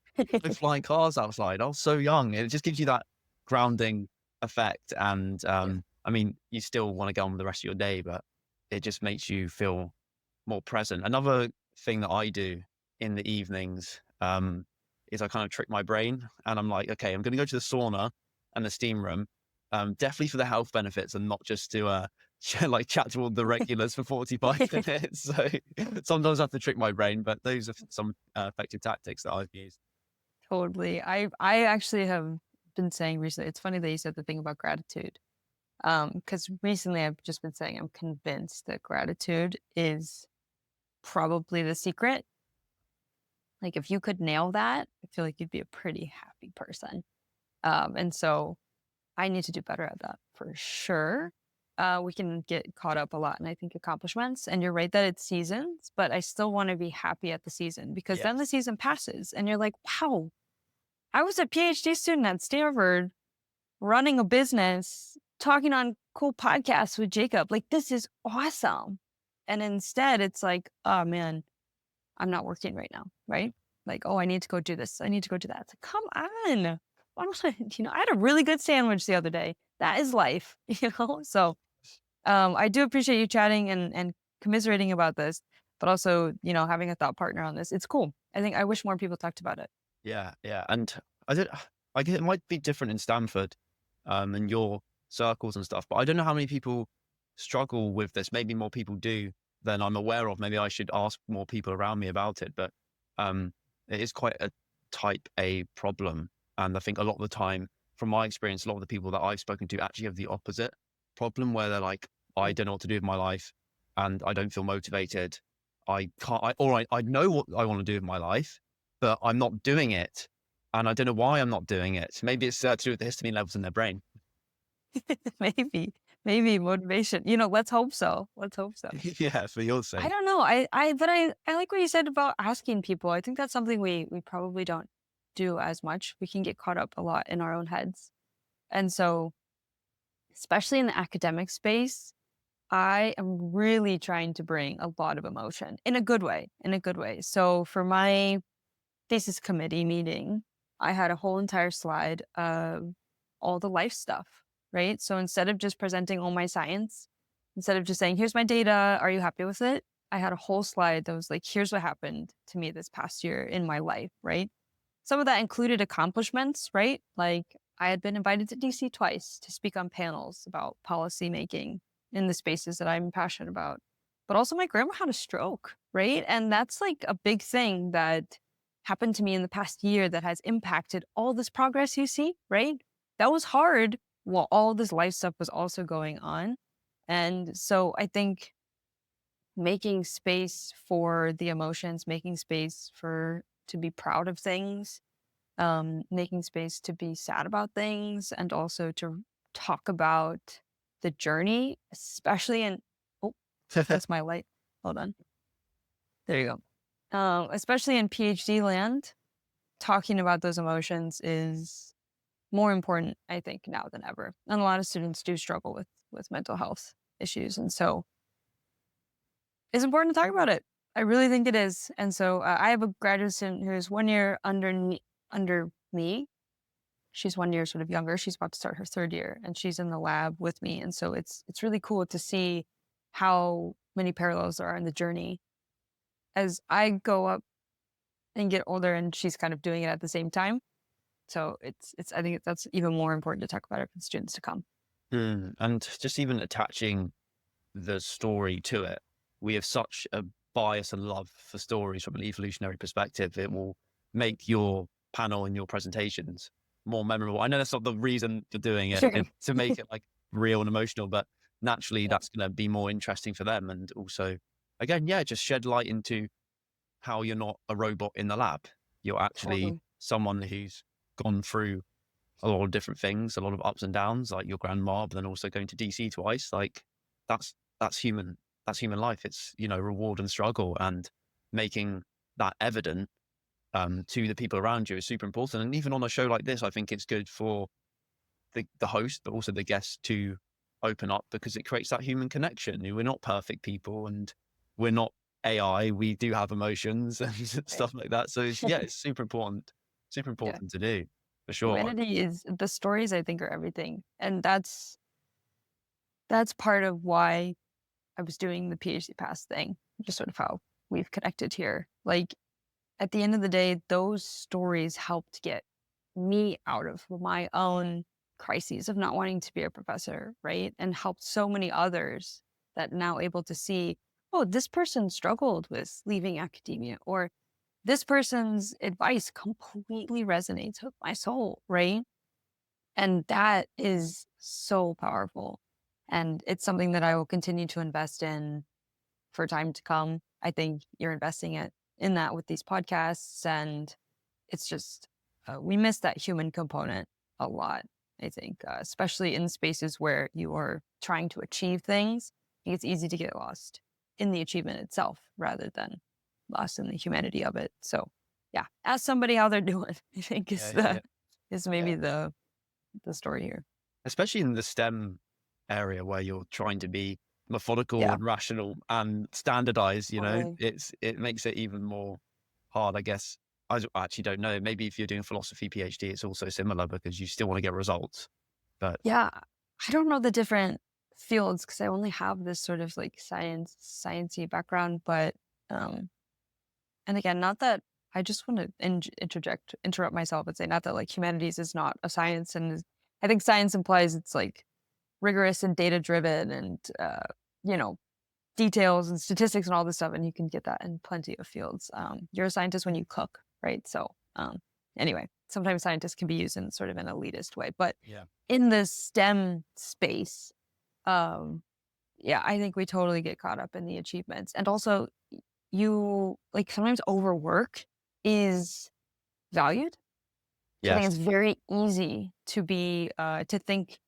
S1: no flying cars outside. I was so young. It just gives you that grounding effect. And
S2: Yeah.
S1: I mean, you still want to go on with the rest of your day, but it just makes you feel more present. Another thing that I do in the evenings, is I kind of trick my brain and I'm like, okay, I'm going to go to the sauna and the steam room, definitely for the health benefits and not just to, like chat to all the regulars for 45 minutes. So sometimes I have to trick my brain, but those are some effective tactics that I've used.
S2: Totally. I actually have been saying recently, it's funny that you said the thing about gratitude. Because recently I've just been saying I'm convinced that gratitude is probably the secret. Like if you could nail that, I feel like you'd be a pretty happy person. And so I need to do better at that for sure. we can get caught up a lot in, I think, accomplishments. And you're right that it's seasons, but I still want to be happy at the season because then the
S1: Yes.
S2: season passes and you're like, wow, I was a PhD student at Stanford running a business, talking on cool podcasts with Jacob. Like, this is awesome. And instead, it's like, oh man, I'm not working right now, right? Like, oh, I need to go do this. I need to go do that. It's like, come on. Why don't I, I had a really good sandwich the other day. That is life, So I do appreciate you chatting and commiserating about this, but also, having a thought partner on this. It's cool. I think I wish more people talked about it.
S1: Yeah, yeah, and I don't I guess it might be different in Stanford, and your circles and stuff, but I don't know how many people struggle with this. Maybe more people do than I'm aware of. Maybe I should ask more people around me about it, but, um, it is quite a type A problem, and I think a lot of the time, from my experience, a lot of the people that I've spoken to actually have the opposite problem, where they're like, "I
S2: Mm.
S1: don't know what to do with my life, and I don't feel motivated. I can't I know what I wanna do with my life, but I'm not doing it, and I don't know why I'm not doing it." Maybe it's, to do with the histamine levels in their brain.
S2: maybe, maybe motivation. Let's hope so. Let's hope so.
S1: Yeah, for your
S2: I
S1: sake.
S2: don't know. But I like what you said about asking people. I think that's something we probably don't do as much. We can get caught up a lot in our own heads. And so, especially in the academic space, I am really trying to bring a lot of emotion in a good way, in a good way. So for my thesis committee meeting, I had a whole entire slide of all the life stuff, right? So instead of just presenting all my science, instead of just saying, here's my data, are you happy with it? I had a whole slide that was like, here's what happened to me this past year in my life, right? Some of that included accomplishments, right? Like I had been invited to DC twice to speak on panels about policy making in the spaces that I'm passionate about. But also, my grandma had a stroke, right? And that's like a big thing that happened to me in the past year that has impacted all this progress you see, right? That was hard while all this life stuff was also going on. And so I think making space for the emotions, making space for to be proud of things, making space to be sad about things, and also to talk about the journey, especially in, oh, that's my light. Hold on. There you go. Especially in PhD land, talking about those emotions is more important, I think, now than ever. And a lot of students do struggle with mental health issues, and so it's important to talk about it. I really think it is. And so I have a graduate student who is 1 year under me. She's 1 year sort of younger. She's about to start her third year, and she's in the lab with me. And so it's really cool to see how many parallels there are in the journey as I go up and get older, and she's kind of doing it at the same time. So it's I think that's even more important to talk about it for the students to come.
S1: And just even attaching the story to it, we have such a bias and love for stories from an evolutionary perspective. It will make your panel and your presentations more memorable. I know that's not the reason for doing it,
S2: Sure.
S1: to make it like real and emotional, but naturally
S2: Yeah,
S1: that's going to be more interesting for them. And also, again, yeah, just shed light into how you're not a robot in the lab. You're actually
S2: totally.
S1: someone who's gone through a lot of different things, a lot of ups and downs, like your grandma, but then also going to DC twice. Like that's that's human. That's human life. It's reward and struggle, and making that evident to the people around you is super important. And even on a show like this, I think it's good for the host, but also the guests to open up because it creates that human connection. We're not perfect people, and we're not AI. We do have emotions and
S2: Right.
S1: stuff like that. So it's super important. Super
S2: Yeah.
S1: important to do for sure.
S2: Humanity is the stories I think are everything. And that's part of why I was doing the PhD pass thing, just sort of how we've connected here. Like at the end of the day, those stories helped get me out of my own crises of not wanting to be a professor, right? And helped so many others that now able to see, oh, this person struggled with leaving academia, or this person's advice completely resonates with my soul, right? And that is so powerful. And it's something that I will continue to invest in for time to come. I think you're investing it in that with these podcasts. And it's just, we miss that human component a lot. I think, especially in spaces where you are trying to achieve things. I think it's easy to get lost in the achievement itself rather than lost in the humanity of it. So, yeah, ask somebody how they're doing. I think
S1: Yeah, yeah, yeah.
S2: is
S1: Yeah.
S2: maybe the story here.
S1: Especially in the STEM area where you're trying to be methodical
S2: Yeah,
S1: and rational and standardize,
S2: totally.
S1: it makes it even more hard, I guess. I actually don't know. Maybe if you're doing philosophy PhD, it's also similar because you still want to get results. But
S2: Yeah, I don't know the different fields because I only have this sort of like sciencey background, but um, and again, not that I just want to interrupt myself and say, not that like humanities is not a science, and I think science implies it's like rigorous and data driven, and you know, details and statistics and all this stuff, and you can get that in plenty of fields. You're a scientist when you cook, right? So, anyway, sometimes scientists can be used in sort of an elitist way, but
S1: yeah,
S2: in the STEM space, um, yeah, I think we totally get caught up in the achievements, and also you like sometimes overwork is valued. So I think
S1: yes,
S2: it's very easy to be to think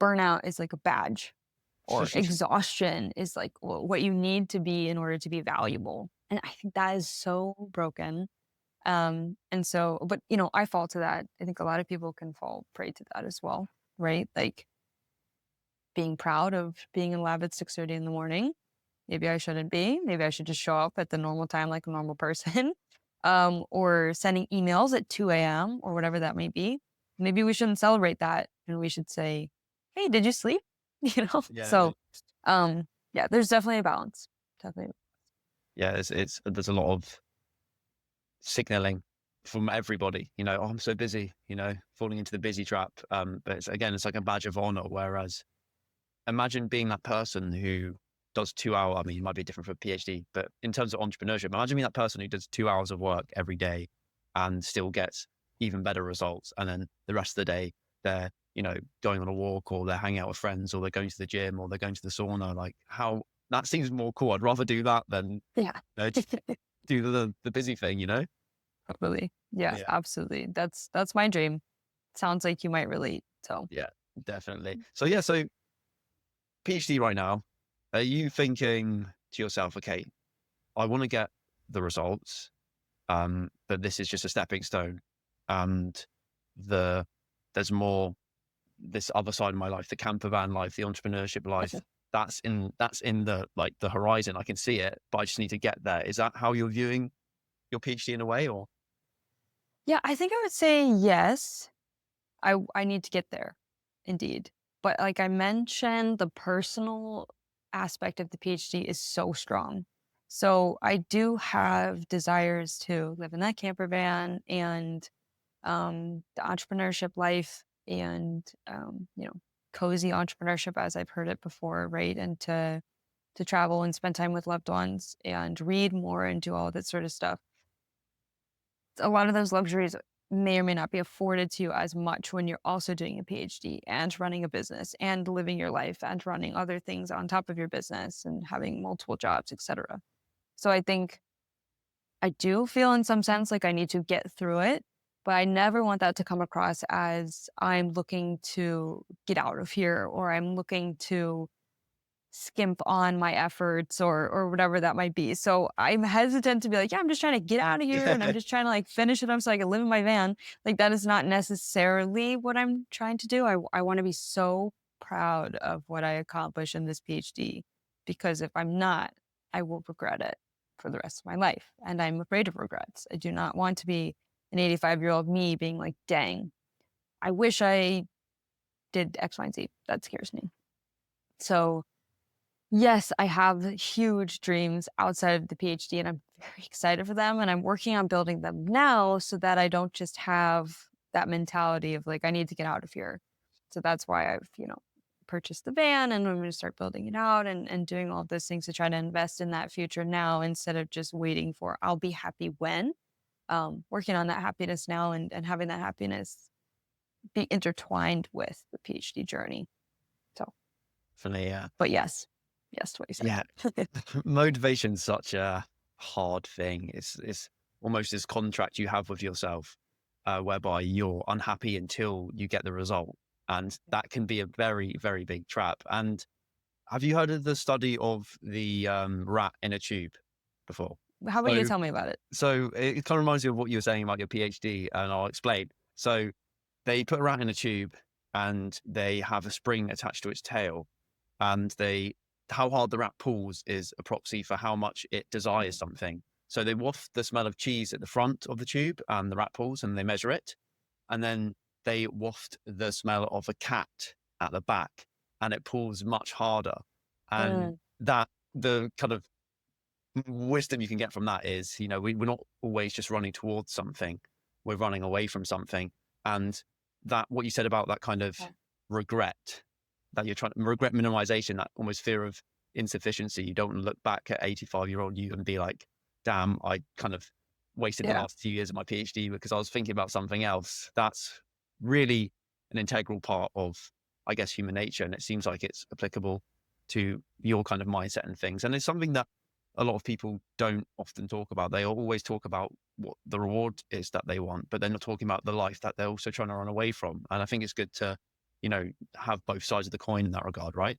S2: burnout is like a badge or exhaustion is like what you need to be in order to be valuable. And I think that is so broken. And so, but I fall to that. I think a lot of people can fall prey to that as well, right? Like being proud of being in lab at 6:30 in the morning. Maybe I shouldn't be. Maybe I should just show up at the normal time like a normal person. Or sending emails at 2 a.m. or whatever that may be. Maybe we shouldn't celebrate that and we should say, "Hey, did you sleep?" You know?
S1: yeah,
S2: So, yeah, there's definitely a balance. Definitely.
S1: yeah. It's there's a lot of signaling from everybody. Oh, I'm so busy. Falling into the busy trap. But it's like a badge of honor. Whereas imagine being that person who does 2 hour. I mean, it might be different for a PhD, but in terms of entrepreneurship, imagine being that person who does 2 hours of work every day and still gets even better results. And then the rest of the day, they're, going on a walk or they're hanging out with friends or they're going to the gym or they're going to the sauna. Like how that seems more cool. I'd rather do that than
S2: Yeah.
S1: just do the busy thing.
S2: Totally. Yeah,
S1: Yeah.
S2: absolutely. That's my dream. Sounds like you might relate. So,
S1: Yeah, definitely. So yeah, so PhD right now, are you thinking to yourself, okay, I want to get the results, but this is just a stepping stone, and the there's more this other side of my life, the camper van life, the entrepreneurship life. That's in the like the horizon. I can see it, but I just need to get there. Is that how you're viewing your PhD in a way, or
S2: yeah, I think I would say yes. I need to get there, indeed. But like I mentioned, the personal aspect of the PhD is so strong. So I do have desires to live in that camper van and the entrepreneurship life and cozy entrepreneurship as I've heard it before, right? And to travel and spend time with loved ones and read more and do all that sort of stuff. A lot of those luxuries may or may not be afforded to you as much when you're also doing a PhD and running a business and living your life and running other things on top of your business and having multiple jobs, etc. So I think I do feel in some sense like I need to get through it, but I never want that to come across as I'm looking to get out of here or I'm looking to skimp on my efforts or whatever that might be. So I'm hesitant to be like, yeah, I'm just trying to get out of here and I'm just trying to like finish it up so I can live in my van. Like that is not necessarily what I'm trying to do. I want to be so proud of what I accomplish in this PhD because if I'm not, I will regret it for the rest of my life. And I'm afraid of regrets. I do not want to be an 85-year-old me being like, dang, I wish I did X, Y, and Z. That scares me. So yes, I have huge dreams outside of the PhD, and I'm very excited for them. And I'm working on building them now so that I don't just have that mentality of like, I need to get out of here. So that's why I've, purchased the van and I'm going to start building it out and doing all of those things to try to invest in that future now instead of just waiting for I'll be happy when. Working on that happiness now and having that happiness be intertwined with the PhD journey. So,
S1: definitely, yeah,
S2: but yes to what you
S1: yeah.
S2: said.
S1: Motivation's such a hard thing. It's almost this contract you have with yourself, whereby you're unhappy until you get the result. And that can be a very, very big trap. And have you heard of the study of the rat in a tube before?
S2: How about you
S1: So,
S2: tell me about it?
S1: so it kind of reminds me of what you were saying about your PhD, and I'll explain. So they put a rat in a tube and they have a spring attached to its tail, and how hard the rat pulls is a proxy for how much it desires something. So they waft the smell of cheese at the front of the tube and the rat pulls and they measure it. And then they waft the smell of a cat at the back and it pulls much harder. And
S2: Mm,
S1: that the kind of wisdom you can get from that is, we're not always just running towards something, we're running away from something. And that, what you said about that kind of
S2: yeah.
S1: regret, that you're trying regret minimization, that almost fear of insufficiency. You don't want to look back at 85-year-old you and be like, damn, I kind of wasted the
S2: Yeah.
S1: last 2 years of my PhD because I was thinking about something else. That's really an integral part of, I guess, human nature. And it seems like it's applicable to your kind of mindset and things. And it's something that a lot of people don't often talk about. They always talk about what the reward is that they want, but they're not talking about the life that they're also trying to run away from. And I think it's good to, have both sides of the coin in that regard, right?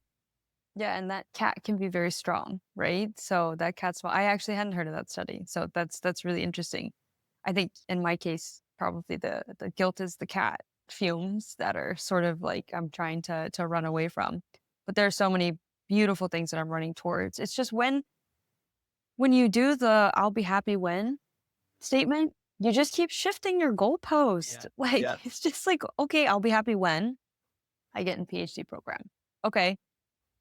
S2: Yeah, and that cat can be very strong, right? So that cat smell, I actually hadn't heard of that study. So that's really interesting. I think in my case, probably the guilt is the cat fumes that are sort of like I'm trying to run away from. But there are so many beautiful things that I'm running towards. It's just when you do the I'll be happy when statement, you just keep shifting your goalpost.
S1: Yeah.
S2: Like
S1: Yeah.
S2: it's just like, okay, I'll be happy when I get in PhD program. Okay,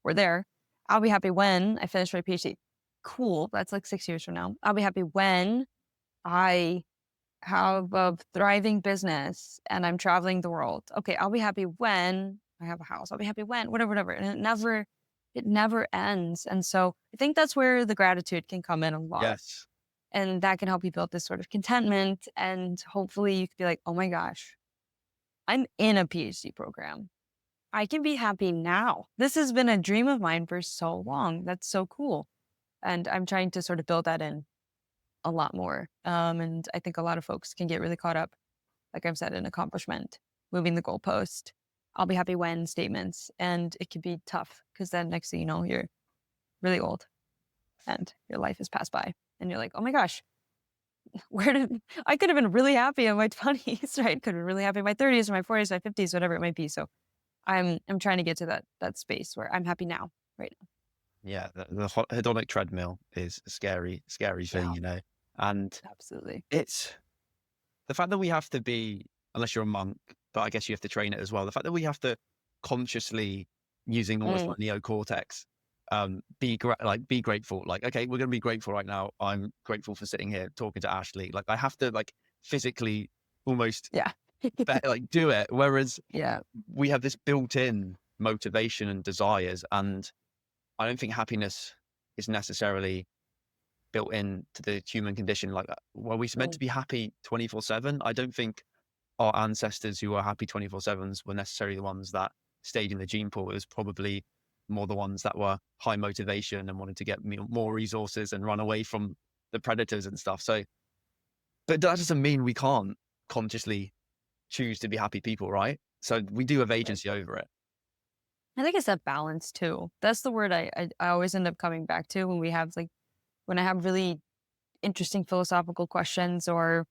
S2: we're there. I'll be happy when I finish my PhD. Cool. That's like 6 years from now. I'll be happy when I have a thriving business and I'm traveling the world. Okay. I'll be happy when I have a house. I'll be happy when whatever, whatever. And it never ends. And so I think that's where the gratitude can come in a lot.
S1: Yes.
S2: And that can help you build this sort of contentment. And hopefully you could be like, oh my gosh, I'm in a PhD program. I can be happy now. This has been a dream of mine for so long. That's so cool. And I'm trying to sort of build that in a lot more. And I think a lot of folks can get really caught up, like I've said, in accomplishment, moving the goalpost. I'll be happy when statements. And it can be tough because then next thing you know, you're really old and your life has passed by. And you're like, oh my gosh, where did I could have been really happy in my 20s, right? Could have been really happy in my 30s or my 40s, my 50s, whatever it might be. So I'm trying to get to that space where I'm happy now, right now.
S1: Yeah. The hedonic treadmill is a scary, scary thing,
S2: Yeah,
S1: and
S2: absolutely.
S1: it's the fact that we have to be, unless you're a monk, but I guess you have to train it as well. The fact that we have to consciously, using almost
S2: Mm,
S1: like neocortex, be grateful. Like, okay, we're going to be grateful right now. I'm grateful for sitting here talking to Ashley. Like, I have to like physically almost
S2: yeah.
S1: like do it. Whereas
S2: Yeah.
S1: we have this built-in motivation and desires, and I don't think happiness is necessarily built in to the human condition. Like, well, we're meant to
S2: Mm,
S1: be happy 24/7. I don't think our ancestors who were happy 24/7s were necessarily the ones that stayed in the gene pool. It was probably more the ones that were high motivation and wanted to get more resources and run away from the predators and stuff. So, but that doesn't mean we can't consciously choose to be happy people, right? So we do have
S2: right.
S1: agency over it.
S2: I think it's that balance too. That's the word I always end up coming back to when we have like when I have really interesting philosophical questions or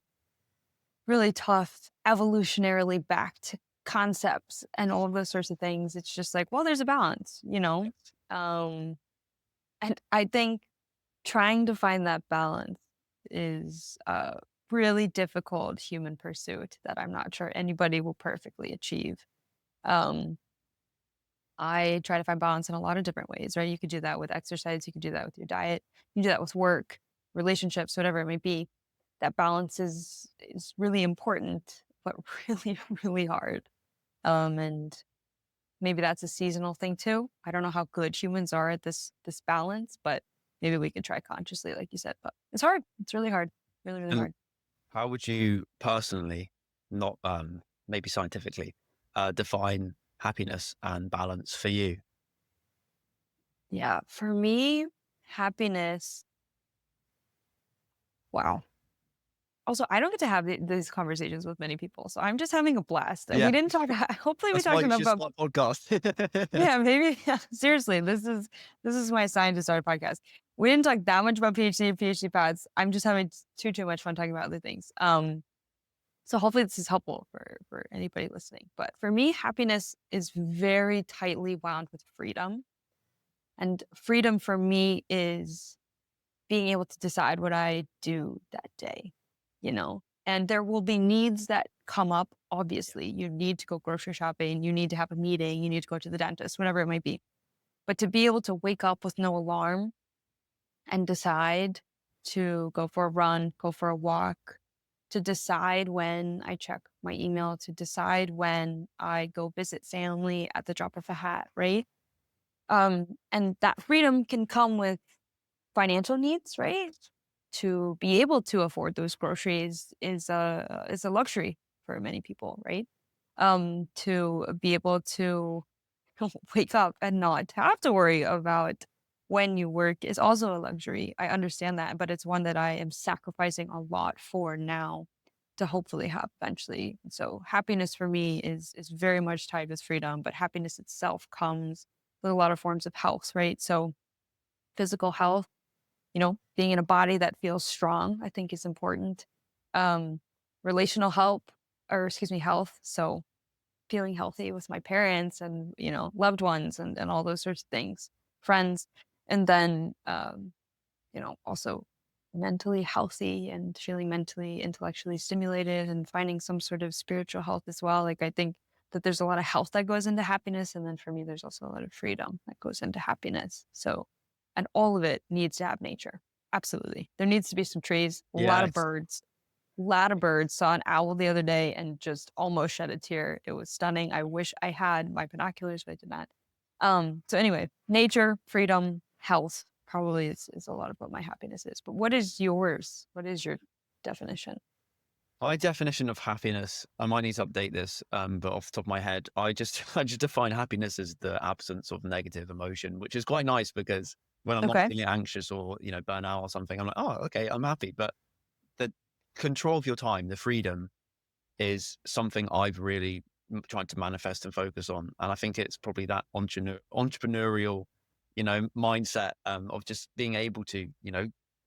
S2: really tough evolutionarily backed concepts and all of those sorts of things. It's just like, well, there's a balance, you know?
S1: Yes.
S2: Um, and I think trying to find that balance is a really difficult human pursuit that I'm not sure anybody will perfectly achieve. Um, I try to find balance in a lot of different ways, right? You could do that with exercise, you could do that with your diet, you can do that with work, relationships, whatever it may be. That balance is really important, but really, really hard. And maybe that's a seasonal thing too. I don't know how good humans are at this balance, but maybe we could try consciously, like you said. But it's hard. It's really hard. Really, really
S1: And
S2: hard.
S1: how would you personally, not maybe scientifically, define happiness and balance for you?
S2: Yeah. For me, happiness, wow. Also, I don't get to have these conversations with many people, so I'm just having a blast. And we
S1: Yeah,
S2: didn't talk. Hopefully, we
S1: that's why
S2: talked
S1: you
S2: enough
S1: should
S2: about.
S1: start a podcast.
S2: Yeah, maybe. Yeah, seriously, this is my sign to start a podcast. We didn't talk that much about PhD and PhD paths. I'm just having too much fun talking about other things. So hopefully this is helpful for anybody listening. But for me, happiness is very tightly wound with freedom, and freedom for me is being able to decide what I do that day, you know? And there will be needs that come up. Obviously, you need to go grocery shopping, you need to have a meeting, you need to go to the dentist, whatever it might be. But to be able to wake up with no alarm and decide to go for a run, go for a walk, to decide when I check my email, to decide when I go visit family at the drop of a hat, right? And that freedom can come with financial needs, right? To be able to afford those groceries is a luxury for many people, right? To be able to wake up and not have to worry about when you work is also a luxury. I understand that, but it's one that I am sacrificing a lot for now to hopefully have eventually. So happiness for me is very much tied with freedom, but happiness itself comes with a lot of forms of health, right? So physical health, being in a body that feels strong, I think is important. Um, relational help, or excuse me, health. So feeling healthy with my parents and, loved ones and all those sorts of things, friends. And then, also mentally healthy and feeling mentally, intellectually stimulated and finding some sort of spiritual health as well. Like, I think that there's a lot of health that goes into happiness. And then for me, there's also a lot of freedom that goes into happiness. So, and all of it needs to have nature. Absolutely. There needs to be some trees, a lot of
S1: Yes.
S2: birds, lot of birds. Saw an owl the other day and just almost shed a tear. It was stunning. I wish I had my binoculars, but I did not. So anyway, nature, freedom, health probably is a lot of what my happiness is. But what is yours? What is your definition?
S1: My definition of happiness, I might need to update this, but off the top of my head, I just define happiness as the absence of negative emotion, which is quite nice because when I'm not
S2: Okay.
S1: feeling anxious or, burnt out or something, I'm like, oh, okay, I'm happy. But the control of your time, the freedom is something I've really tried to manifest and focus on. And I think it's probably that entrepreneurial, mindset of just being able to,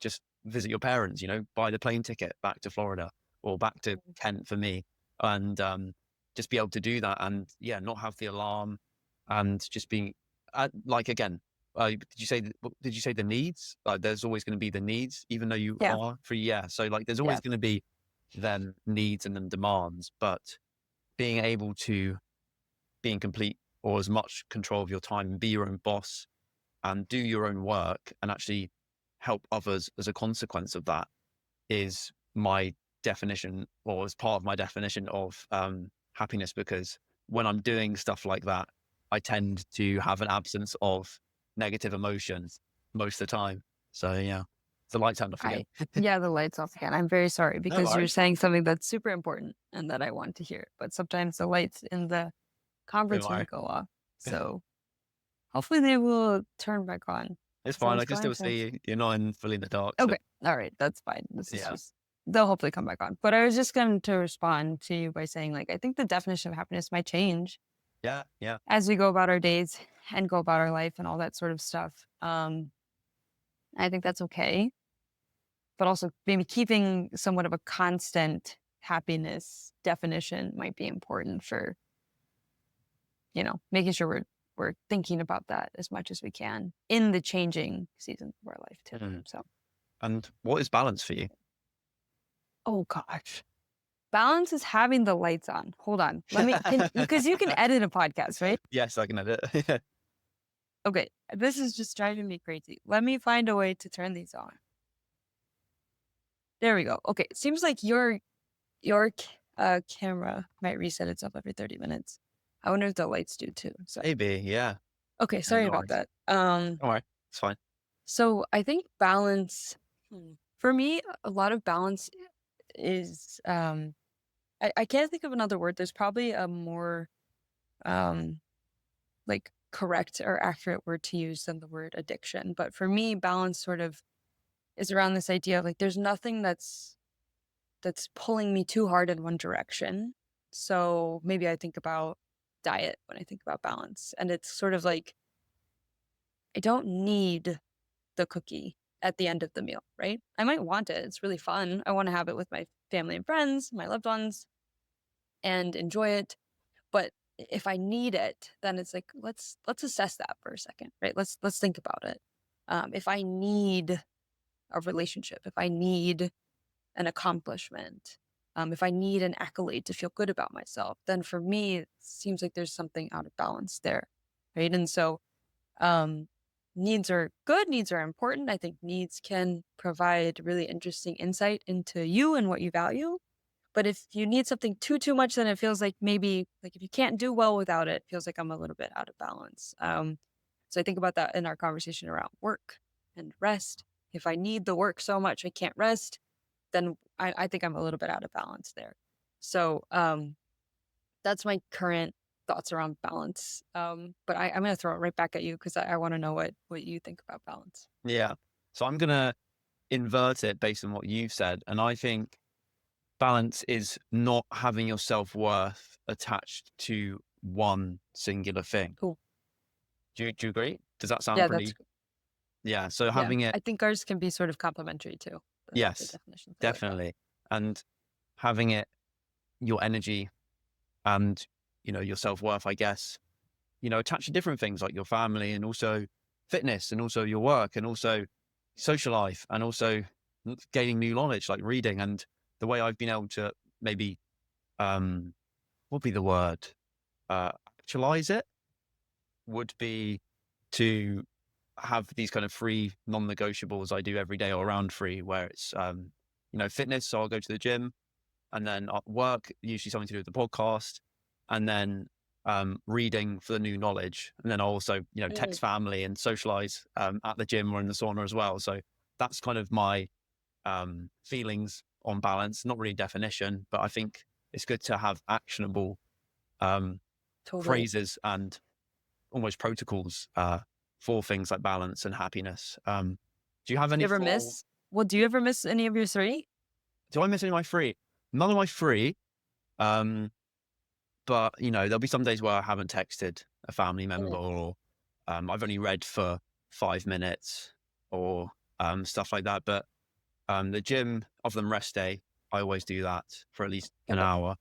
S1: just visit your parents, buy the plane ticket back to Florida or back to Kent for me, and just be able to do that and yeah, not have the alarm and just being like again. Did you say the needs? Like, there's always going to be the needs, even though you
S2: Yeah.
S1: are free. Yeah. So like, there's
S2: Yeah.
S1: always going to be then needs and then demands, but being able to be in complete or as much control of your time and be your own boss and do your own work and actually help others as a consequence of that is my definition or as part of my definition of happiness. Because when I'm doing stuff like that, I tend to have an absence of negative emotions most of the time. So yeah, the light turned off again.
S2: Yeah, the lights off again. I'm very sorry
S1: No
S2: because you're
S1: worries.
S2: saying something that's super important and that I want to hear. But sometimes the lights in the
S1: Don't
S2: conference room
S1: worry.
S2: go off. So hopefully they will turn back on
S1: It's
S2: because I
S1: fine.
S2: was
S1: I can
S2: going
S1: still
S2: to.
S1: see you. You're not fully in the dark. So
S2: Okay. All right. That's fine. This is
S1: yeah.
S2: just, they'll hopefully come back on. But I was just going to respond to you by saying, like, I think the definition of happiness might change
S1: Yeah. Yeah.
S2: as we go about our days and go about our life and all that sort of stuff. I think that's okay. But also maybe keeping somewhat of a constant happiness definition might be important for, making sure we're thinking about that as much as we can in the changing seasons of our life too.
S1: Mhm.
S2: So,
S1: And what is balance for you?
S2: oh gosh. Balance is having the lights on. Hold on. Let me can because you can edit a podcast, right?
S1: Yes, I can edit.
S2: Okay. This is just driving me crazy. Let me find a way to turn these on. There we go. Okay. Seems like your camera might reset itself every 30 minutes. I wonder if the lights do too. So
S1: Maybe. Yeah.
S2: okay,
S1: Yeah.
S2: sorry
S1: No
S2: about
S1: worries.
S2: that.
S1: All right. It's fine.
S2: So I think balance for me, a lot of balance is I can't think of another word. There's probably a more um like correct or accurate word to use than the word addiction. But for me, balance sort of is around this idea of like there's nothing that's pulling me too hard in one direction. So maybe I think about diet when I think about balance. And it's sort of like I don't need the cookie at the end of the meal, right? I might want it. It's really fun. I want to have it with my family and friends, my loved ones, and enjoy it. But if I need it, then it's like let's assess that for a second, right? Let's think about it. If I need a relationship, if I need an accomplishment, if I need an accolade to feel good about myself, then for me it seems like there's something out of balance there, right? And so um, needs are good, needs are important. I think needs can provide really interesting insight into you and what you value. But if you need something too much, then it feels like maybe like if you can't do well without it, it feels like I'm a little bit out of balance. So I think about that in our conversation around work and rest. If I need the work so much I can't rest, then I think I'm a little bit out of balance there. So that's my current thoughts around balance. But I'm going to throw it right back at you because I want to know what you think about balance.
S1: Yeah. So I'm going to invert it based on what you've said. And I think balance is not having your self-worth attached to one singular thing.
S2: Cool.
S1: Do you agree? Does that sound
S2: Yeah, that's
S1: pretty? Yeah. So
S2: yeah.
S1: having it,
S2: I think ours can be sort of complementary too. The
S1: yes,
S2: definitions. I like that.
S1: definitely. And having it, your energy and, your self-worth, I guess, attached to different things like your family and also fitness and also your work and also social life and also gaining new knowledge like reading. And the way I've been able to maybe, what would be the word? Actualize it would be to have these kind of free non-negotiables I do every day or around free where it's, fitness. So I'll go to the gym and then at work, usually something to do with the podcast and then reading for the new knowledge. And then I'll also,
S2: Mm,
S1: text family and socialize at the gym or in the sauna as well. So that's kind of my feelings on balance, not really definition, but I think it's good to have actionable
S2: totally.
S1: phrases and almost protocols for things like balance and happiness. Do you have
S2: You
S1: any
S2: ever
S1: for,
S2: miss? Well, do you ever miss any of your three?
S1: do I miss any of my free? None of my free. Um, but there'll be some days where I haven't texted a family member
S2: Mm,
S1: or I've only read for 5 minutes or stuff like that. But the gym, other than rest day, I always do that for at least an
S2: okay.
S1: hour.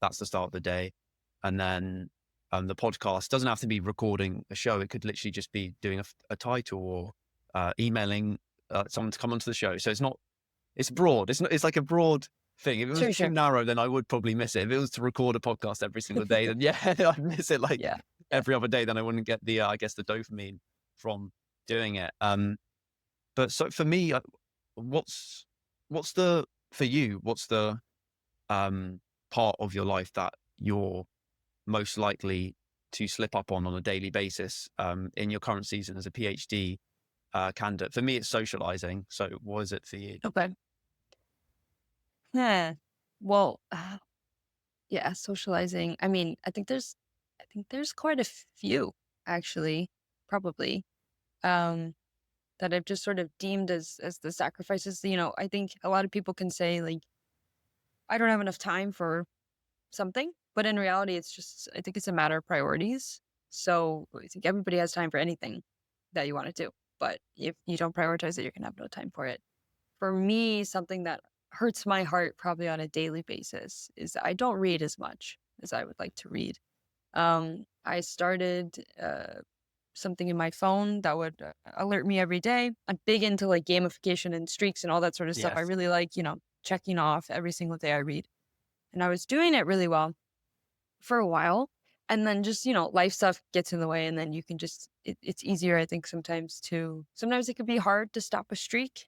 S1: That's the start of the day. And then the podcast doesn't have to be recording a show. It could literally just be doing a title or emailing someone to come onto the show. So it's broad. It's like a broad thing. If it was
S2: Sure,
S1: too
S2: sure.
S1: narrow, then I would probably miss it. If it was to record a podcast every single day, then yeah, I'd miss it like
S2: Yeah. Yeah.
S1: every other day. Then I wouldn't get the, I guess, the dopamine from doing it. But so for me, what's what's the for you? What's the part of your life that you're most likely to slip up on a daily basis in your current season as a PhD candidate? For me, it's socializing. So, what is it for you?
S2: Okay. Yeah. Well, yeah, socializing. I mean, I think there's quite a few actually, probably, um, that I've just sort of deemed as the sacrifices. I think a lot of people can say like, I don't have enough time for something, but in reality, it's just I think it's a matter of priorities. So I think everybody has time for anything that you want to do, but if you don't prioritize it, you're gonna have no time for it. For me, something that hurts my heart probably on a daily basis is that I don't read as much as I would like to read. I started something in my phone that would alert me every day. I'm big into like gamification and streaks and all that sort of stuff. I
S1: Yes.
S2: really like, checking off every single day I read. And I was doing it really well for a while. And then just, life stuff gets in the way. And then you can just, it's easier, I think, sometimes it could be hard to stop a streak.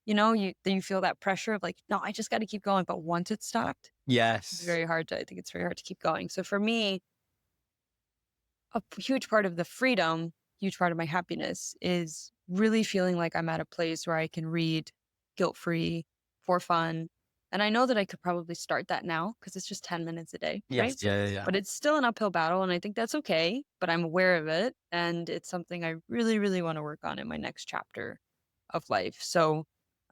S2: You feel that pressure of like, no, I just got to keep going. But once it's stopped,
S1: Yes.
S2: I think it's very hard to keep going. So for me, huge part of the freedom, huge part of my happiness is really feeling like I'm at a place where I can read guilt free for fun. And I know that I could probably start that now because it's just 10 minutes a day, right?
S1: Yes. Yeah. Yeah. Yeah.
S2: But it's still an uphill battle. And I think that's okay. But I'm aware of it. And it's something I really, really want to work on in my next chapter of life. So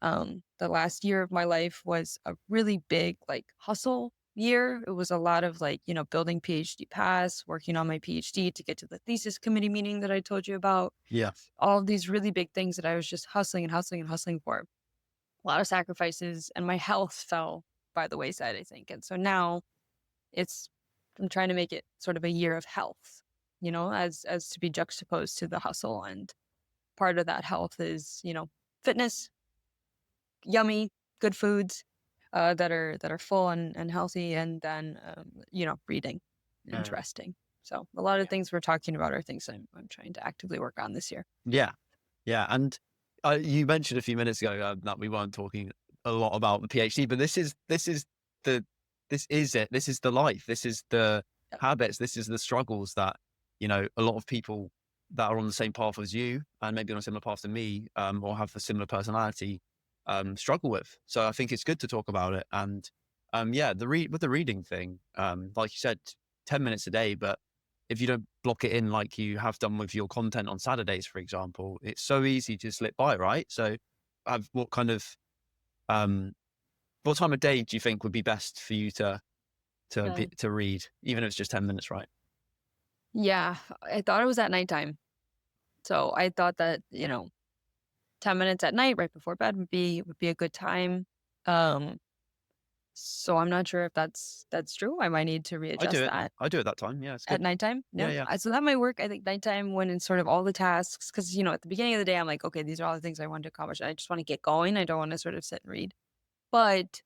S2: The last year of my life was a really big like hustle year. It was a lot of like, building PhD paths, working on my PhD to get to the thesis committee meeting that I told you about.
S1: Yeah.
S2: All of these really big things that I was just hustling and hustling and hustling for. A lot of sacrifices, and my health fell by the wayside, I think. And so now it's I'm trying to make it sort of a year of health, as to be juxtaposed to the hustle. And part of that health is, fitness, yummy, good foods that are full and healthy, and then reading,
S1: Mm.
S2: interesting. So a lot of things we're talking about are things I'm trying to actively work on this year.
S1: Yeah. Yeah. And you mentioned a few minutes ago that we weren't talking a lot about the PhD, but the, this is it. This is the life. This is the
S2: Yep.
S1: habits. This is the struggles that, a lot of people that are on the same path as you and maybe on a similar path to me, or have a similar personality, struggle with. So I think it's good to talk about it. And, yeah, with the reading thing, like you said, 10 minutes a day, but if you don't block it in like you have done with your content on Saturdays, for example, it's so easy to slip by, right? So, what kind of um, what time of day do you think would be best for you
S2: Yeah.
S1: to read, even if it's just 10 minutes, right?
S2: Yeah, I thought it was at nighttime. So I thought that, 10 minutes at night right before bed would be a good time. Um, so I'm not sure if that's true. I might need to
S1: I do
S2: readjust
S1: it.
S2: that
S1: I do it that time. Yeah, it's
S2: at
S1: good.
S2: nighttime.
S1: Yeah,
S2: Yeah.
S1: yeah,
S2: So that might work. I think nighttime when it's sort of all the tasks, because at the beginning of the day I'm like, okay, these are all the things I want to accomplish. I just want to get going. I don't want to sort of sit and read. But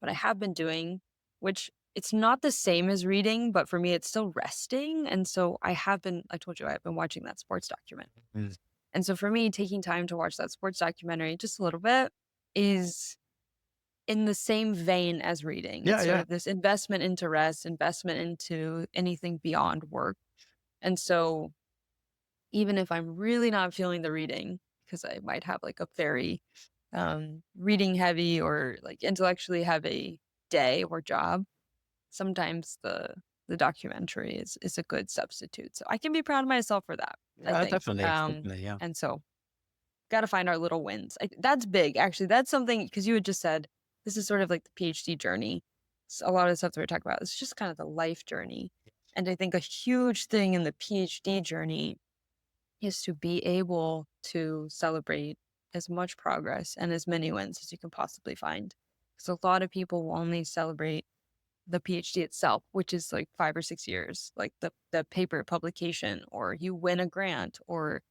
S2: what I have been doing, which it's not the same as reading, but for me it's still resting. And so I told you I've been watching that sports documentary.
S1: Mm.
S2: And so for me, taking time to watch that sports documentary just a little bit is in the same vein as reading.
S1: Yeah,
S2: It's sort
S1: yeah.
S2: of this investment into rest, investment into anything beyond work. And so even if I'm really not feeling the reading, because I might have like a very reading heavy or like intellectually heavy day or job, sometimes the documentary is a good substitute. So I can be proud of myself for that, I
S1: Yeah,
S2: think.
S1: definitely, definitely. Yeah,
S2: And so gotta find our little wins. That's big, actually. That's something because you had just said this is sort of like the PhD journey. A lot of the stuff that we're talking about is just kind of the life journey. And I think a huge thing in the PhD journey is to be able to celebrate as much progress and as many wins as you can possibly find. Because a lot of people will only celebrate the PhD itself, which is like 5 or 6 years, like the paper publication, or you win a grant, or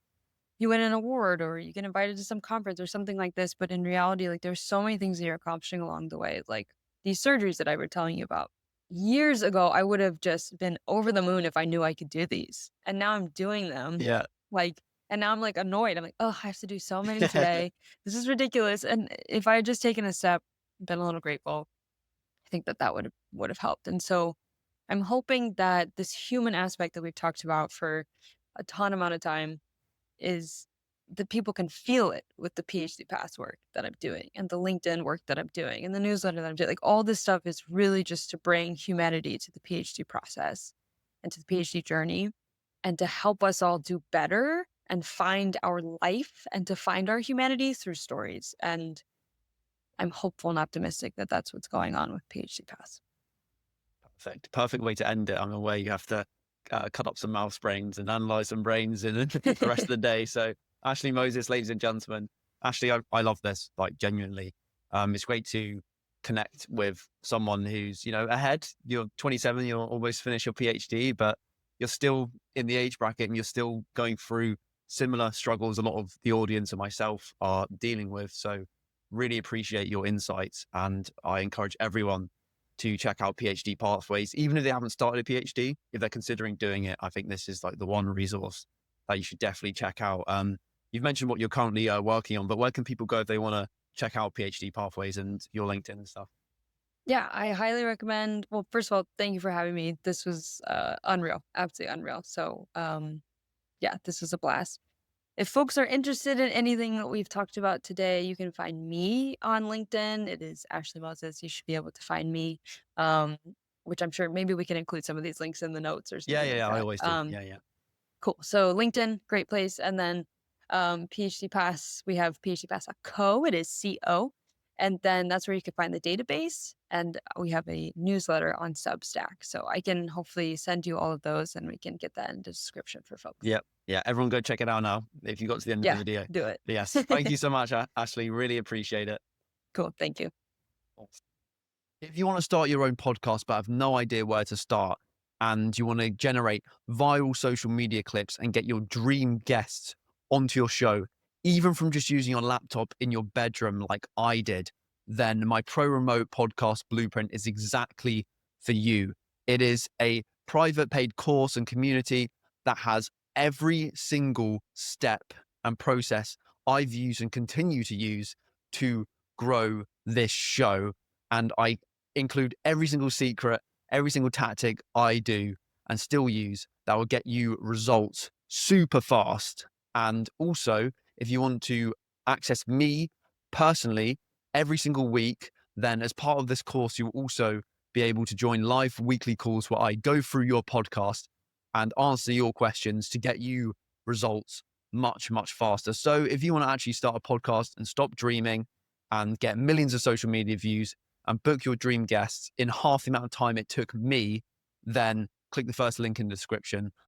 S2: you win an award, or you get invited to some conference or something like this. But in reality, like there's so many things that you're accomplishing along the way, like these surgeries that I were telling you about. Years ago, I would have just been over the moon if I knew I could do these. And now I'm doing them.
S1: yeah.
S2: Like, and now I'm like annoyed. I'm like, oh, I have to do so many today. This is ridiculous. And if I had just taken a step, been a little grateful, I think that would have helped. And so I'm hoping that this human aspect that we've talked about for a ton amount of time is that people can feel it with the PhD path work that I'm doing and the LinkedIn work that I'm doing and the newsletter that I'm doing. Like all this stuff is really just to bring humanity to the PhD process and to the PhD journey and to help us all do better and find our life and to find our humanity through stories. And I'm hopeful and optimistic that that's what's going on with PhD paths.
S1: Perfect. Perfect way to end it. I'm aware you have to cut up some mouse brains and analyze some brains and the rest of the day. So, Ashley Moses, ladies and gentlemen, Ashley, I love this, like genuinely. It's great to connect with someone who's, ahead. You're 27, you're almost finished your PhD, but you're still in the age bracket and you're still going through similar struggles a lot of the audience and myself are dealing with. So, really appreciate your insights. And I encourage everyone to check out PhD pathways, even if they haven't started a PhD. If they're considering doing it, I think this is like the one resource that you should definitely check out. You've mentioned what you're currently working on, but where can people go if they want to check out PhD pathways and your LinkedIn and stuff?
S2: Yeah, I highly recommend. Well, first of all, thank you for having me. This was unreal, absolutely unreal. So, yeah, this was a blast. If folks are interested in anything that we've talked about today, you can find me on LinkedIn. It is Ashley Moses. You should be able to find me, um, which I'm sure maybe we can include some of these links in the notes or
S1: Yeah,
S2: something
S1: yeah,
S2: like
S1: yeah. I
S2: that.
S1: always do. Yeah, yeah.
S2: Cool. So LinkedIn, great place. And then PhD Pass, we have PhDpass.co. It is CO. And then that's where you can find the database. And we have a newsletter on Substack. So I can hopefully send you all of those and we can get that in the description for folks.
S1: Yep. Yeah. Everyone go check it out now if you got to the end of the
S2: Yeah,
S1: video.
S2: do it.
S1: Yes. Thank you so much, Ashley. Really appreciate it.
S2: Cool. Thank you.
S1: If you want to start your own podcast but have no idea where to start, and you want to generate viral social media clips and get your dream guests onto your show, even from just using your laptop in your bedroom like I did, then my Pro Remote Podcast Blueprint is exactly for you. It is a private paid course and community that has every single step and process I've used and continue to use to grow this show. And I include every single secret, every single tactic I do and still use that will get you results super fast. And also, if you want to access me personally every single week, then as part of this course, you'll also be able to join live weekly calls where I go through your podcast and answer your questions to get you results much, much faster. So if you want to actually start a podcast and stop dreaming and get millions of social media views and book your dream guests in half the amount of time it took me, then click the first link in the description.